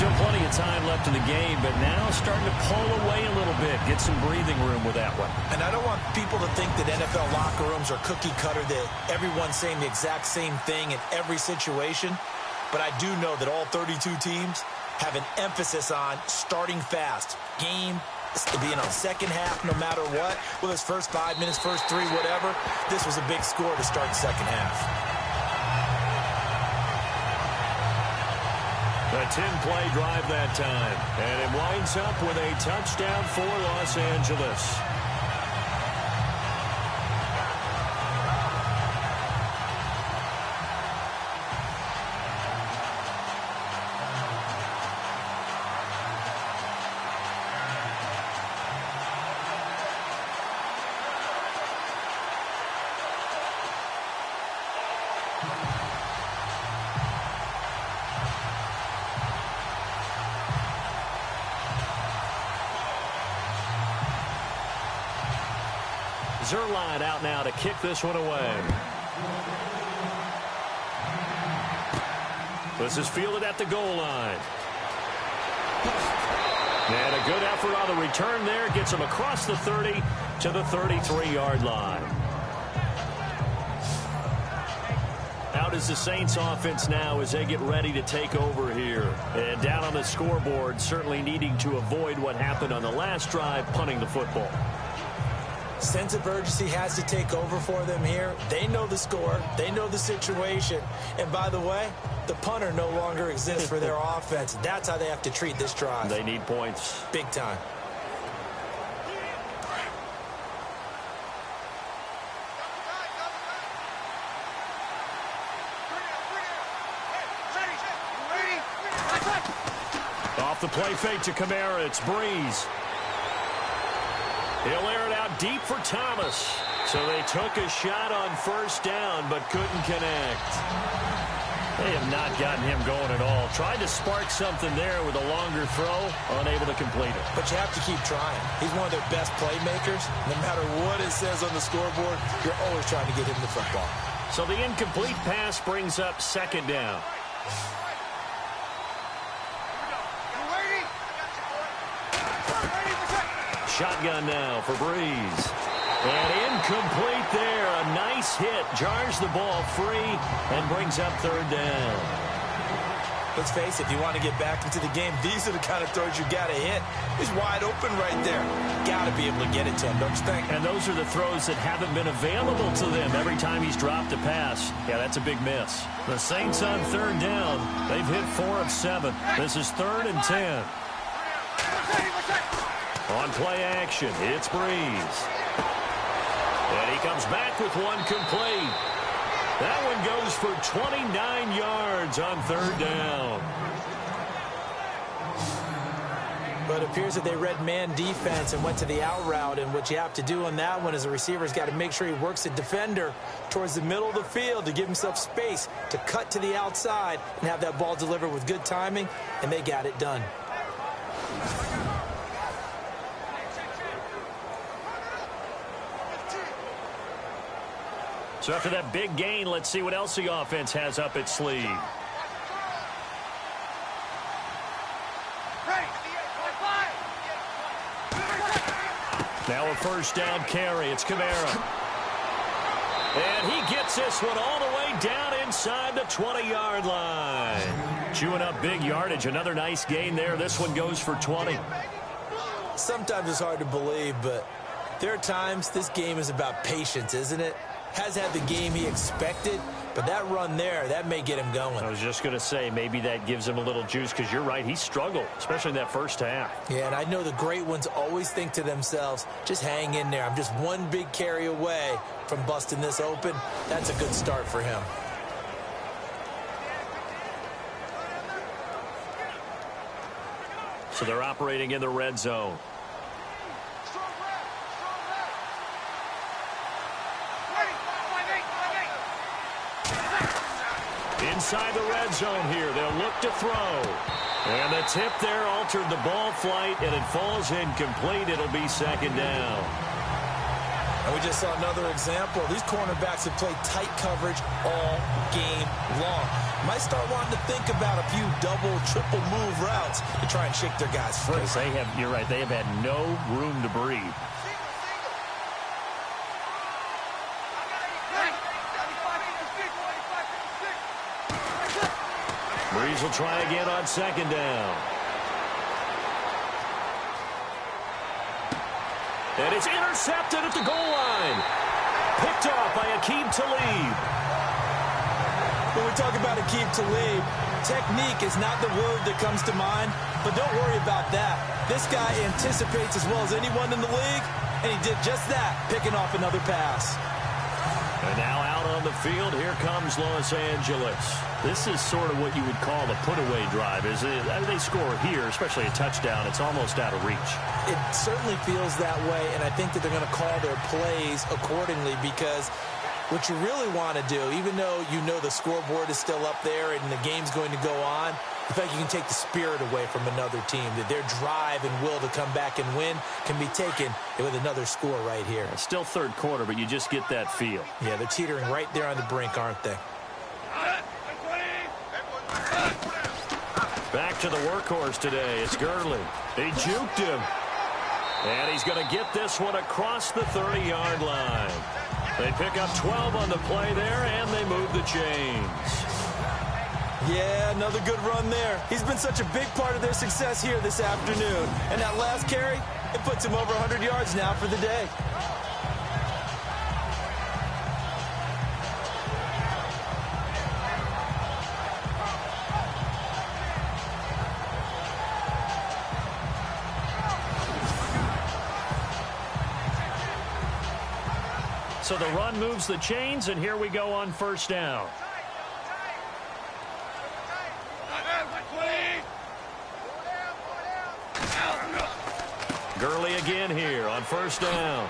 Speaker 2: Still plenty of time left in the game, but now starting to pull away a little bit. Get some breathing room with that one.
Speaker 3: And I don't want people to think that NFL locker rooms are cookie cutter, that everyone's saying the exact same thing in every situation. But I do know that all 32 teams have an emphasis on starting fast. Game being on second half no matter what. Whether it's first 5 minutes, first 3, whatever. This was a big score to start the second half.
Speaker 2: A 10-play drive that time. And it winds up with a touchdown for Los Angeles. Zerline out now to kick this one away. This is fielded at the goal line. And a good effort on the return there. Gets him across the 30 to the 33-yard line. Out is the Saints offense now as they get ready to take over here. And down on the scoreboard, certainly needing to avoid what happened on the last drive, punting the football.
Speaker 3: Sense of urgency has to take over for them here. They know the score. They know the situation. And by the way, the punter no longer exists for their offense. That's how they have to treat this drive.
Speaker 2: They need points.
Speaker 3: Big time.
Speaker 2: Off the play fake to Kamara. It's Breeze. He'll air it out deep for Thomas. So they took a shot on first down, but couldn't connect. They have not gotten him going at all. Tried to spark something there with a longer throw, unable to complete it.
Speaker 3: But you have to keep trying. He's one of their best playmakers. No matter what it says on the scoreboard, you're always trying to get him the football.
Speaker 2: So the incomplete pass brings up second down. Shotgun now for Breeze. And incomplete there. A nice hit. Jars the ball free and brings up third down.
Speaker 3: Let's face it, if you want to get back into the game, these are the kind of throws you got to hit. He's wide open right there. Got to be able to get it to him, don't you think?
Speaker 2: And those are the throws that haven't been available to them every time he's dropped a pass. Yeah, that's a big miss. The Saints on third down. They've hit 4 of 7. This is 3rd and 10. On play action, it's Breeze. And he comes back with one complete. That one goes for 29 yards on third down.
Speaker 3: But it appears that they read man defense and went to the out route. And what you have to do on that one is the receiver's got to make sure he works the defender towards the middle of the field to give himself space to cut to the outside and have that ball delivered with good timing. And they got it done.
Speaker 2: So after that big gain, let's see what else the offense has up its sleeve. Now a first down carry. It's Kamara. And he gets this one all the way down inside the 20-yard line. Chewing up big yardage. Another nice gain there. This one goes for 20.
Speaker 3: Sometimes it's hard to believe, but there are times this game is about patience, isn't it? Has had the game he expected, but that run there, that may get him going.
Speaker 2: I was just going to say, maybe that gives him a little juice, because you're right, he struggled, especially in that first half.
Speaker 3: Yeah, and I know the great ones always think to themselves, just hang in there. I'm just one big carry away from busting this open. That's a good start for him.
Speaker 2: So they're operating in the red zone. Inside the red zone here, they'll look to throw. And the tip there altered the ball flight, and it falls incomplete. It'll be second down.
Speaker 3: And we just saw another example. These cornerbacks have played tight coverage all game long. Might start wanting to think about a few double, triple move routes to try and shake their guys free.
Speaker 2: You're right, they have had no room to breathe. Breeze will try again on second down. And it's intercepted at the goal line. Picked off by Aqib Talib.
Speaker 3: When we talk about Aqib Talib, technique is not the word that comes to mind, but don't worry about that. This guy anticipates as well as anyone in the league, and he did just that, picking off another pass.
Speaker 2: And now out on the field, here comes Los Angeles. This is sort of what you would call the put-away drive. They score here, especially a touchdown. It's almost out of reach.
Speaker 3: It certainly feels that way, and I think that they're going to call their plays accordingly because what you really want to do, even though you know the scoreboard is still up there and the game's going to go on, the fact you can take the spirit away from another team, that their drive and will to come back and win can be taken with another score right here.
Speaker 2: It's still third quarter, but you just get that feel.
Speaker 3: Yeah, they're teetering right there on the brink, aren't they?
Speaker 2: Back to the workhorse today. It's Gurley. He juked him. And he's going to get this one across the 30-yard line. They pick up 12 on the play there, and they move the chains.
Speaker 3: Yeah, another good run there. He's been such a big part of their success here this afternoon. And that last carry, it puts him over 100 yards now for the day.
Speaker 2: So the run moves the chains, and here we go on first down. Gurley again here on first down.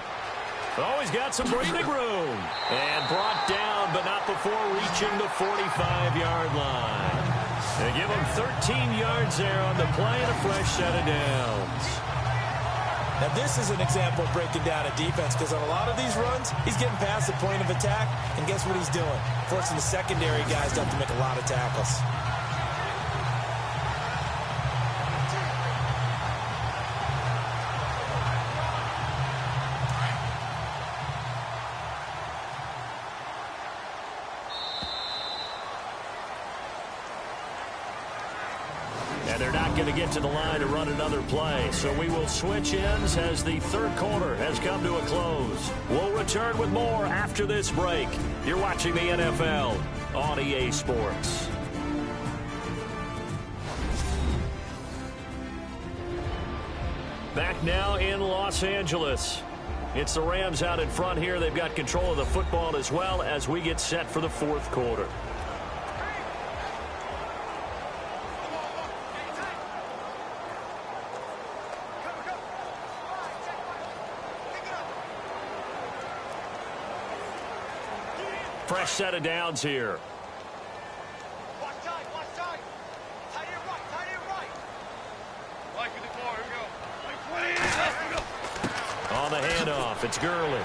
Speaker 2: Oh, he's got some breathing room. And brought down, but not before reaching the 45-yard line. They give him 13 yards there on the play and a fresh set of downs.
Speaker 3: Now, this is an example of breaking down a defense because on a lot of these runs, he's getting past the point of attack, and guess what he's doing? Forcing the secondary guys to have to make a lot of tackles.
Speaker 2: They're not going to get to the line to run another play, so we will switch ends as the third quarter has come to a close. We'll return with more after this break. You're watching the NFL on EA Sports. Back now in Los Angeles. It's the Rams out in front here. They've got control of the football as well as we get set for the fourth quarter. Fresh set of downs here.
Speaker 6: Watch tight, watch tight. Tight end right, tight end right. Mike with the ball, here we go.
Speaker 2: On the handoff, it's Gurley.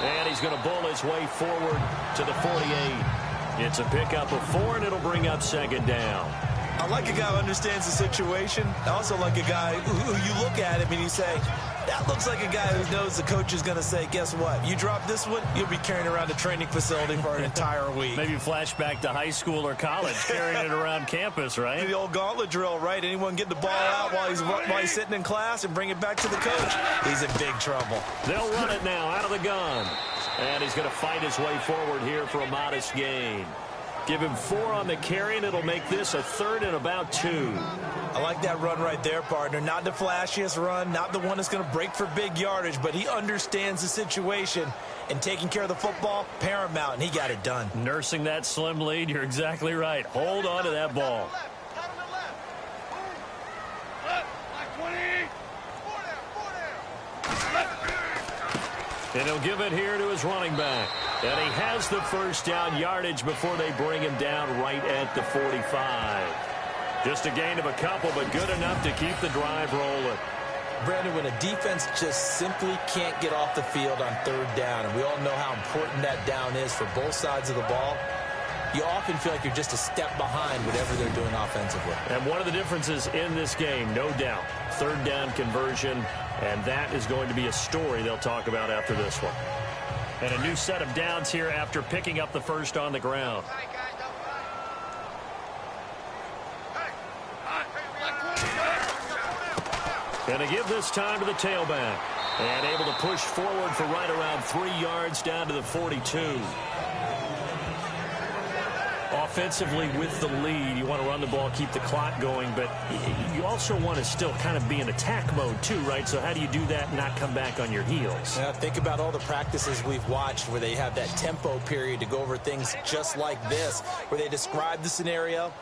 Speaker 2: And he's going to bull his way forward to the 48. It's a pickup of 4, and it'll bring up second down.
Speaker 3: I like a guy who understands the situation. I also like a guy who you look at him and you say, that looks like a guy who knows the coach is going to say, guess what? You drop this one, you'll be carrying around a training facility for an entire week.
Speaker 2: Maybe flashback to high school or college, carrying it around campus, right?
Speaker 3: The old gauntlet drill, right? Anyone get the ball out while he's sitting in class and bring it back to the coach? He's in big trouble.
Speaker 2: They'll run it now out of the gun. And he's going to fight his way forward here for a modest gain. Give him 4 on the carry, and it'll make this a third and about 2.
Speaker 3: I like that run right there, partner. Not the flashiest run, not the one that's going to break for big yardage, but he understands the situation, and taking care of the football, paramount, and he got it done.
Speaker 2: Nursing that slim lead, you're exactly right. Hold on to that ball. And he'll give it here to his running back. And he has the first down yardage before they bring him down right at the 45. Just a gain of a couple, but good enough to keep the drive rolling.
Speaker 3: Brandon, when a defense just simply can't get off the field on third down, and we all know how important that down is for both sides of the ball, you often feel like you're just a step behind whatever they're doing offensively.
Speaker 2: And one of the differences in this game, no doubt, third down conversion, and that is going to be a story they'll talk about after this one. And a new set of downs here after picking up the first on the ground. Going to give this time to the tailback. And able to push forward for right around 3 yards down to the 42. Offensively with the lead, you want to run the ball, keep the clock going, but you also want to still kind of be in attack mode too, right? So how do you do that and not come back on your heels?
Speaker 3: Yeah, think about all the practices we've watched where they have that tempo period to go over things just like this, where they describe the scenario,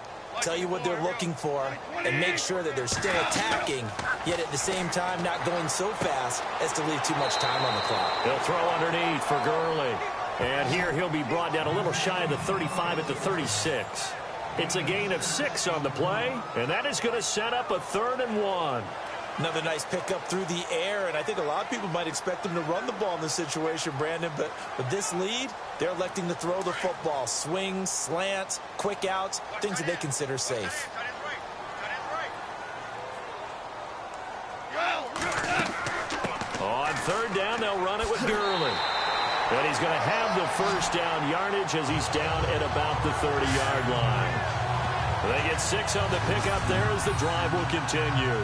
Speaker 3: tell you what they're looking for, and make sure that they're still attacking, yet at the same time not going so fast as to leave too much time on the clock.
Speaker 2: They'll throw underneath for Gurley. And here he'll be brought down a little shy of the 35 at the 36. It's a gain of 6 on the play, and that is going to set up a 3rd and 1.
Speaker 3: Another nice pickup through the air, and I think a lot of people might expect them to run the ball in this situation, Brandon, but with this lead, they're electing to throw the football. Swings, slants, quick outs, things that they consider safe.
Speaker 2: On 3rd down, they'll run it with Gurley. And he's going to have the first down yardage as he's down at about the 30-yard line. They get 6 on the pickup there as the drive will continue.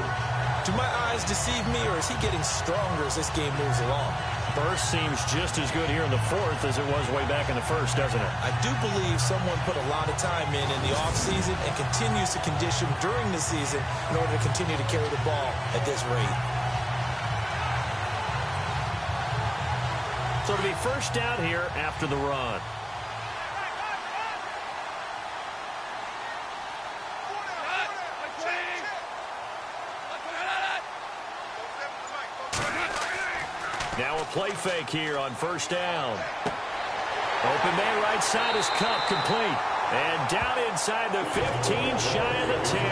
Speaker 3: Do my eyes deceive me, or is he getting stronger as this game moves along?
Speaker 2: Burst seems just as good here in the 4th as it was way back in the 1st, doesn't it?
Speaker 3: I do believe someone put a lot of time in the offseason and continues to condition during the season in order to continue to carry the ball at this rate.
Speaker 2: So it'll be first down here after the run. Now a play fake here on first down. Open man right side is Cup, complete. And down inside the 15, shy of the 10.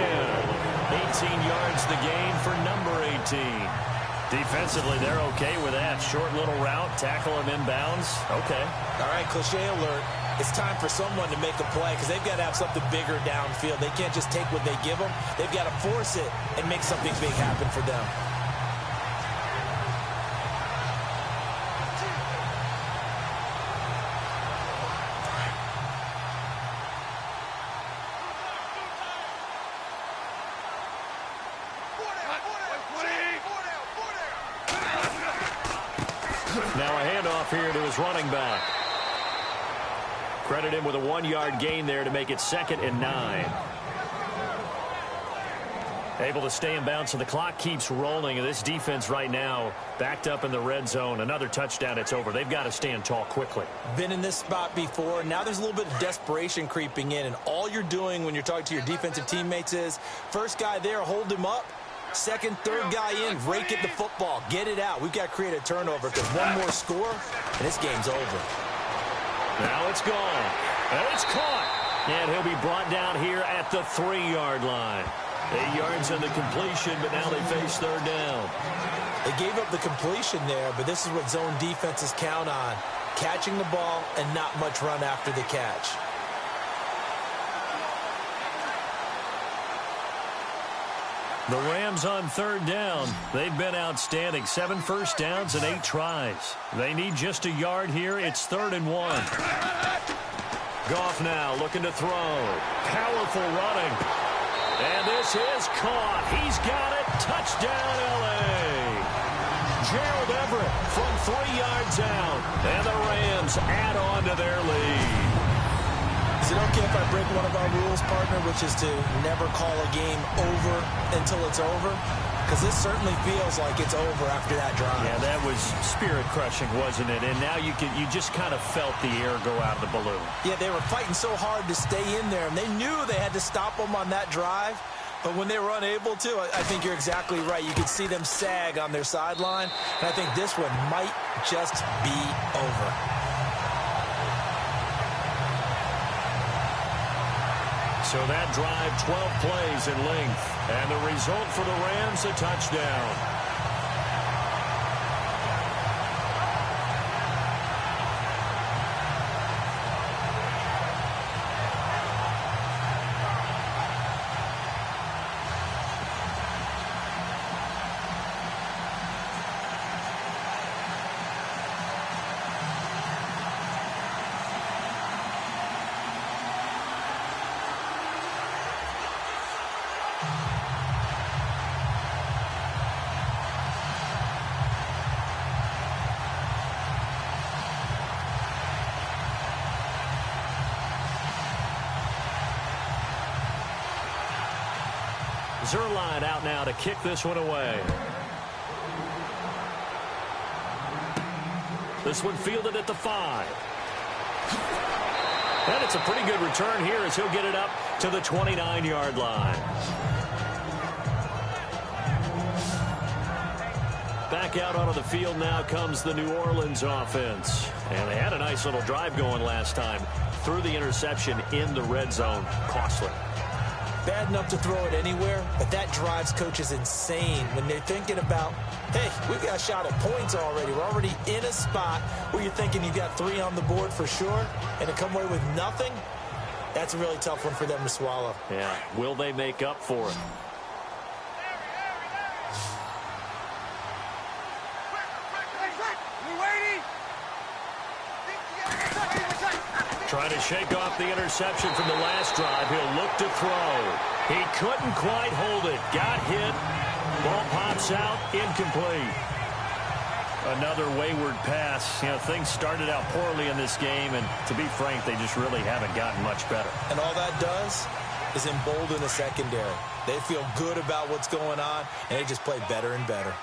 Speaker 2: 18 yards the gain for number 18. Defensively, they're okay with that. Short little route, tackle him inbounds. Okay.
Speaker 3: All right, cliche alert. It's time for someone to make a play because they've got to have something bigger downfield. They can't just take what they give them. They've got to force it and make something big happen for them.
Speaker 2: Now a handoff here to his running back. Credit him with a 1-yard gain there to make it 2nd and 9. Able to stay in bounds, so the clock keeps rolling. And this defense right now backed up in the red zone. Another touchdown, it's over. They've got to stand tall quickly.
Speaker 3: Been in this spot before. Now there's a little bit of desperation creeping in. And all you're doing when you're talking to your defensive teammates is, first guy there, hold him up. Second, third guy in, rake at the football. Get it out. We've got to create a turnover because one more score, and this game's over.
Speaker 2: Now it's gone. And it's caught. And he'll be brought down here at the 3-yard line. 8 yards on the completion, but now they face 3rd down.
Speaker 3: They gave up the completion there, but this is what zone defenses count on. Catching the ball and not much run after the catch.
Speaker 2: The Rams on 3rd down. They've been outstanding. 7 first downs and 8 tries. They need just a yard here. It's 3rd and 1. Goff now looking to throw. Powerful running. And this is caught. He's got it. Touchdown, L.A. Gerald Everett from 3 yards out. And the Rams add on to their lead.
Speaker 3: Is it okay if I break one of our rules, partner, which is to never call a game over until it's over? Because this certainly feels like it's over after that drive.
Speaker 2: Yeah, that was spirit-crushing, wasn't it? And now you just kind of felt the air go out of the balloon.
Speaker 3: Yeah, they were fighting so hard to stay in there, and they knew they had to stop them on that drive. But when they were unable to, I think you're exactly right. You could see them sag on their sideline, and I think this one might just be over.
Speaker 2: So that drive, 12 plays in length. And the result for the Rams, a touchdown. Zerline out now to kick this one away. This one fielded at the 5. And it's a pretty good return here as he'll get it up to the 29-yard line. Back out onto the field now comes the New Orleans offense. And they had a nice little drive going last time. Threw the interception in the red zone. Costly.
Speaker 3: Bad enough to throw it anywhere, but that drives coaches insane when they're thinking about, hey, we've got a shot at points already. We're already in a spot where you're thinking you've got 3 on the board for sure, and to come away with nothing, that's a really tough one for them to swallow.
Speaker 2: Yeah, will they make up for it? Trying to shake off the interception from the last drive. He'll look to throw. He couldn't quite hold it. Got hit. Ball pops out. Incomplete. Another wayward pass. You know, things started out poorly in this game, and to be frank, they just really haven't gotten much better.
Speaker 3: And all that does is embolden the secondary. They feel good about what's going on, and they just play better and better.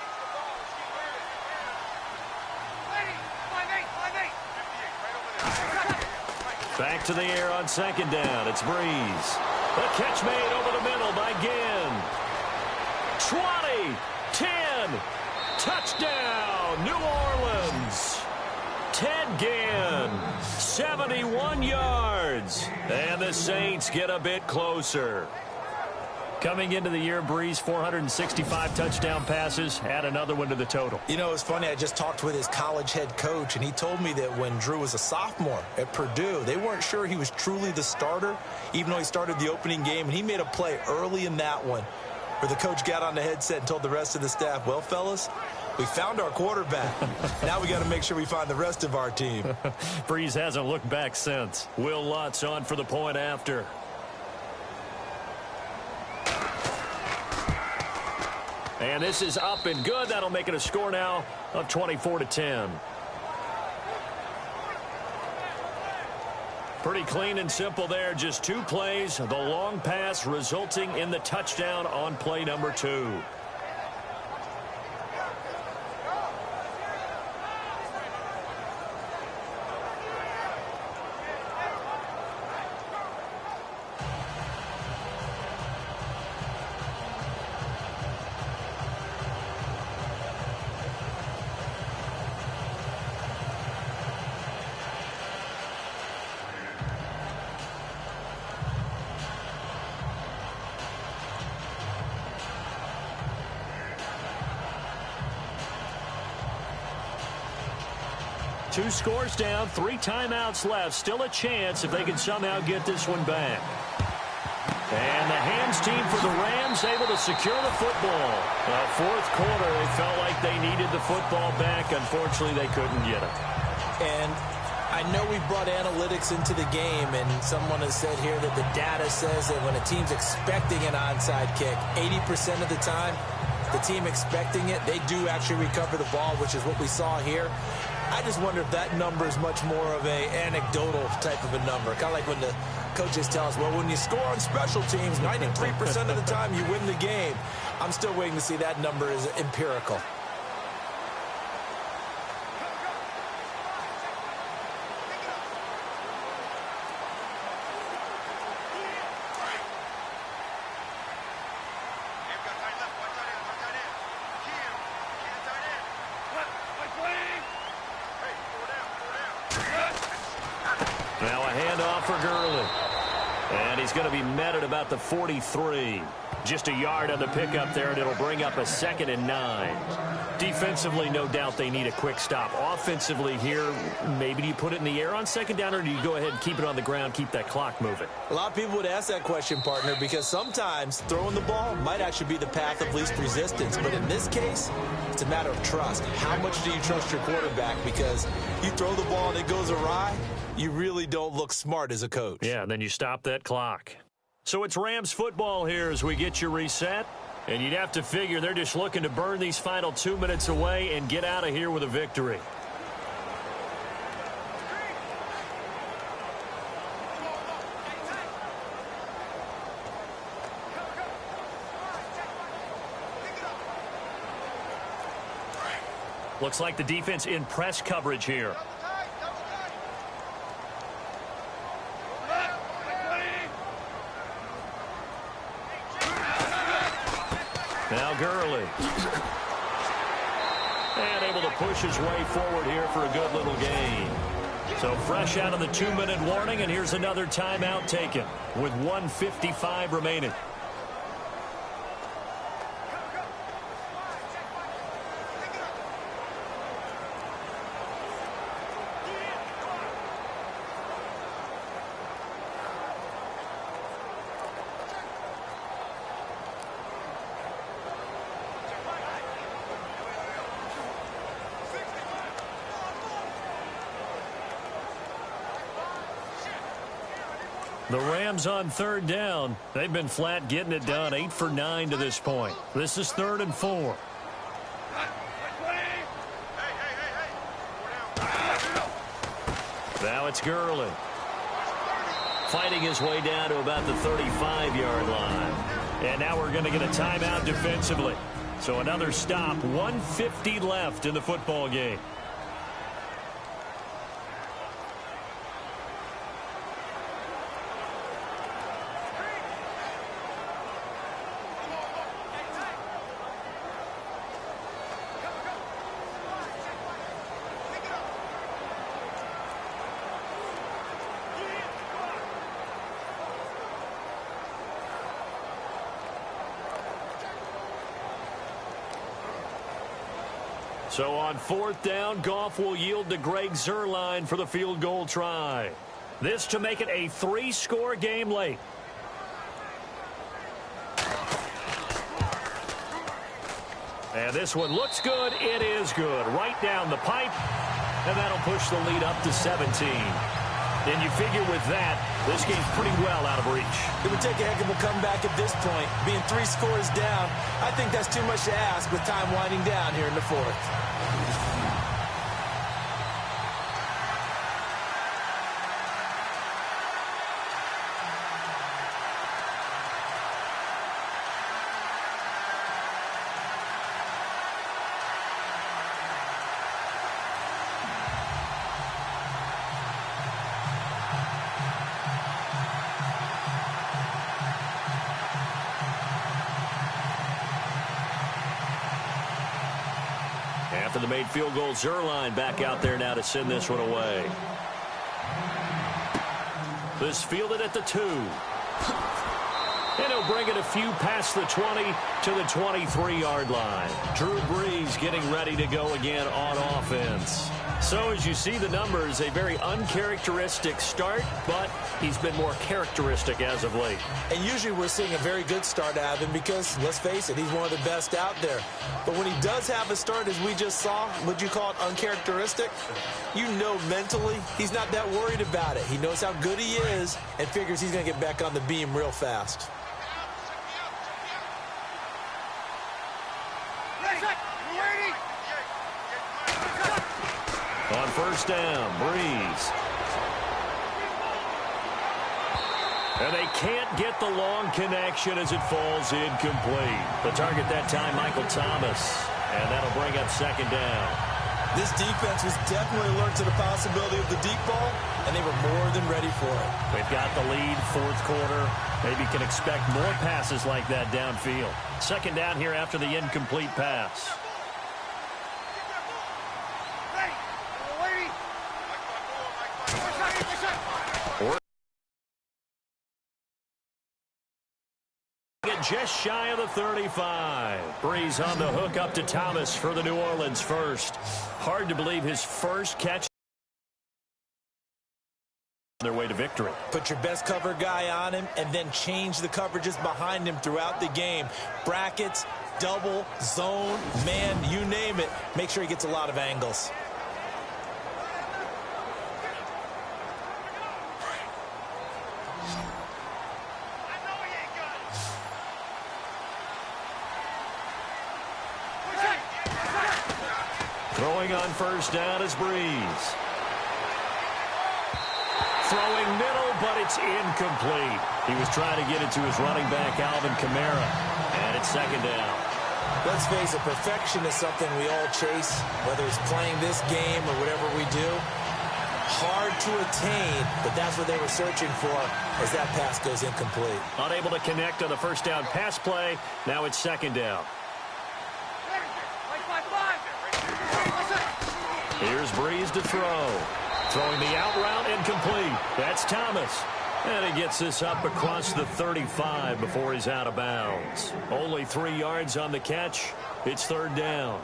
Speaker 2: Back to the air on second down. It's Breeze. The catch made over the middle by Ginn. 20, 10, touchdown, New Orleans. Ted Ginn, 71 yards. And the Saints get a bit closer. Coming into the year, Breeze, 465 touchdown passes. Add another one to the total.
Speaker 3: You know, it's funny. I just talked with his college head coach, and he told me that when Drew was a sophomore at Purdue, they weren't sure he was truly the starter, even though he started the opening game. And he made a play early in that one where the coach got on the headset and told the rest of the staff, well, fellas, we found our quarterback. Now we got to make sure we find the rest of our team.
Speaker 2: Breeze hasn't looked back since. Will Lutz on for the point after. And this is up and good. That'll make it a score now of 24-10. Pretty clean and simple there. Just 2 plays. The long pass resulting in the touchdown on play number 2. Two scores down, 3 timeouts left. Still a chance if they can somehow get this one back. And the hands team for the Rams able to secure the football. Fourth quarter, they felt like they needed the football back. Unfortunately, they couldn't get it.
Speaker 3: And I know we brought analytics into the game, and someone has said here that the data says that when a team's expecting an onside kick, 80% of the time, the team expecting it, they do actually recover the ball, which is what we saw here. I just wonder if that number is much more of a anecdotal type of a number. Kind of like when the coaches tell us, well, when you score on special teams, 93% of the time you win the game. I'm still waiting to see that number is empirical.
Speaker 2: Now a handoff for Gurley. And he's going to be met at about the 43. Just a yard on the pickup there, and it'll bring up a 2nd and 9. Defensively, no doubt they need a quick stop. Offensively here, maybe do you put it in the air on 2nd down, or do you go ahead and keep it on the ground, keep that clock moving?
Speaker 3: A lot of people would ask that question, partner, because sometimes throwing the ball might actually be the path of least resistance. But in this case, it's a matter of trust. How much do you trust your quarterback? Because you throw the ball and it goes awry, you really don't look smart as a coach.
Speaker 2: Yeah, and then you stop that clock. So it's Rams football here as we get you reset. And you'd have to figure they're just looking to burn these final 2 minutes away and get out of here with a victory. Looks like the defense in press coverage here. Now Gurley. And able to push his way forward here for a good little gain. So fresh out of the 2-minute warning, and here's another timeout taken with 1:55 remaining. The Rams on third down. They've been flat getting it done, 8 for 9 to this point. This is 3rd and 4. Now it's Gurley. Fighting his way down to about the 35-yard line. And now we're going to get a timeout defensively. So another stop, 1:50 left in the football game. So on 4th down, Goff will yield to Greg Zuerlein for the field goal try. This to make it a 3-score game late. And this one looks good. It is good. Right down the pipe. And that'll push the lead up to 17. And you figure with that, this game's pretty well out of reach.
Speaker 3: It would take a heck of a comeback at this point. Being 3 scores down, I think that's too much to ask with time winding down here in the 4th.
Speaker 2: After the made field goal, Zuerlein back out there now to send this one away. This fielded at the 2. And he'll bring it a few past the 20 to the 23-yard line. Drew Brees getting ready to go again on offense. So as you see the numbers, a very uncharacteristic start, but he's been more characteristic as of late.
Speaker 3: And usually we're seeing a very good start out of him because, let's face it, he's one of the best out there. But when he does have a start, as we just saw, would you call it uncharacteristic? You know mentally he's not that worried about it. He knows how good he is and figures he's going to get back on the beam real fast.
Speaker 2: On 1st down, Brees. And they can't get the long connection as it falls incomplete. The target that time, Michael Thomas. And that'll bring up 2nd down.
Speaker 3: This defense was definitely alert to the possibility of the deep ball, and they were more than ready for it.
Speaker 2: They've got the lead, 4th quarter. Maybe can expect more passes like that downfield. 2nd down here after the incomplete pass. Just shy of the 35. Brees on the hook up to Thomas for the New Orleans first. Hard to believe his first catch on their way to victory.
Speaker 3: Put your best cover guy on him and then change the coverages behind him throughout the game. Brackets, double, zone, man, you name it. Make sure he gets a lot of angles.
Speaker 2: Throwing on 1st down is Brees. Throwing middle, but it's incomplete. He was trying to get it to his running back, Alvin Kamara. And it's 2nd down.
Speaker 3: Let's face it, perfection is something we all chase, whether it's playing this game or whatever we do. Hard to attain, but that's what they were searching for as that pass goes incomplete.
Speaker 2: Unable to connect on the first down pass play. Now it's second down. Here's Breeze to throw. Throwing the out route incomplete. That's Thomas. And he gets this up across the 35 before he's out of bounds. Only 3 yards on the catch. It's third down.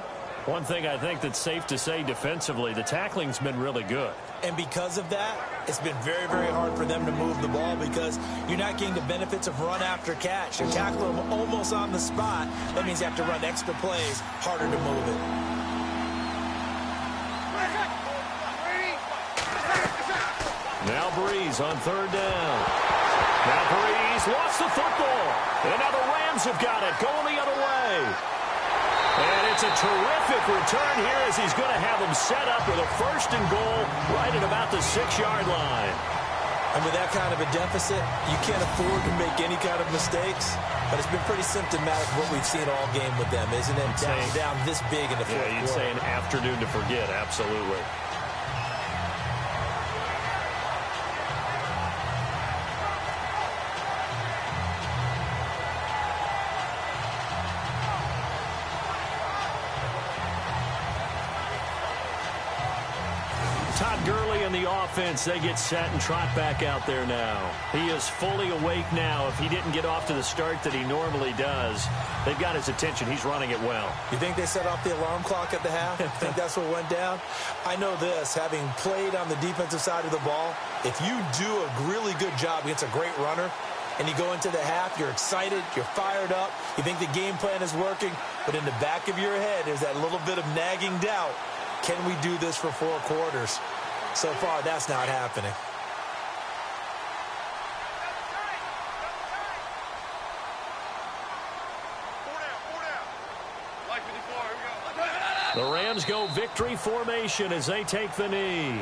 Speaker 2: One thing I think that's safe to say defensively, the tackling's been really good.
Speaker 3: And because of that, it's been very, very hard for them to move the ball because you're not getting the benefits of run after catch. You're tackling them almost on the spot. That means you have to run extra plays, harder to move it.
Speaker 2: Now Breeze on third down. Now Breeze lost the football. And now the Rams have got it, going the other way. And it's a terrific return here as he's going to have them set up with a first and goal right at about the 6-yard line.
Speaker 3: And with that kind of a deficit, you can't afford to make any kind of mistakes. But it's been pretty symptomatic of what we've seen all game with them, isn't it? Down this big in the fourth quarter.
Speaker 2: Yeah, you'd say an afternoon to forget, absolutely. Offense, they get set and trot back out there now. He is fully awake now. If he didn't get off to the start that he normally does, they've got his attention. He's running it well.
Speaker 3: You think they set off the alarm clock at the half? You think that's what went down? I know this, having played on the defensive side of the ball, if you do a really good job against a great runner and you go into the half, you're excited, you're fired up, you think the game plan is working, but in the back of your head there's that little bit of nagging doubt. Can we do this for 4 quarters? So far, that's not happening.
Speaker 2: The Rams go victory formation as they take the knee.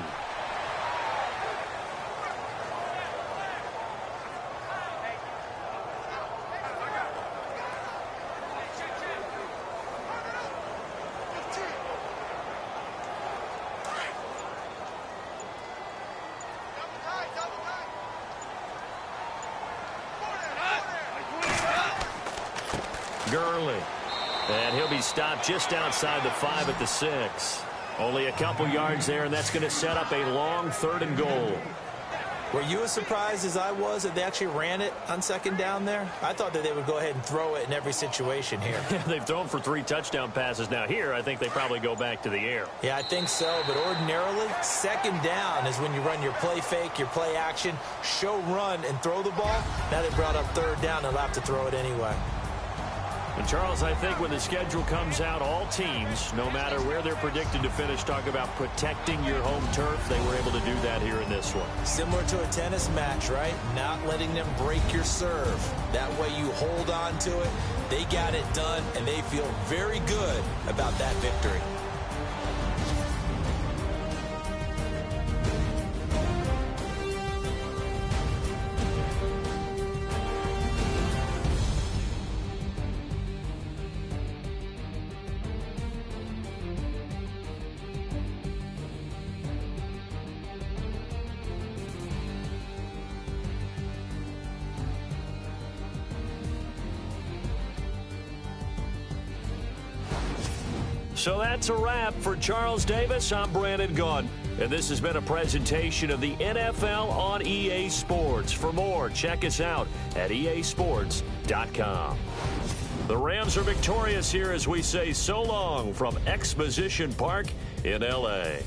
Speaker 2: And he'll be stopped just outside the 5 at the 6. Only a couple yards there, and that's going to set up a long 3rd and goal.
Speaker 3: Were you as surprised as I was that they actually ran it on second down there? I thought that they would go ahead and throw it in every situation here.
Speaker 2: They've thrown for 3 touchdown passes. Now here, I think they probably go back to the air.
Speaker 3: Yeah, I think so. But ordinarily, second down is when you run your play fake, your play action, show run, and throw the ball. Now they brought up 3rd down. They'll have to throw it anyway.
Speaker 2: And Charles, I think when the schedule comes out, all teams, no matter where they're predicted to finish, talk about protecting your home turf. They were able to do that here in this one.
Speaker 3: Similar to a tennis match, right? Not letting them break your serve. That way you hold on to it. They got it done, and they feel very good about that victory.
Speaker 2: So that's a wrap for Charles Davis. I'm Brandon Gunn, and this has been a presentation of the NFL on EA Sports. For more, check us out at easports.com. The Rams are victorious here as we say so long from Exposition Park in L.A.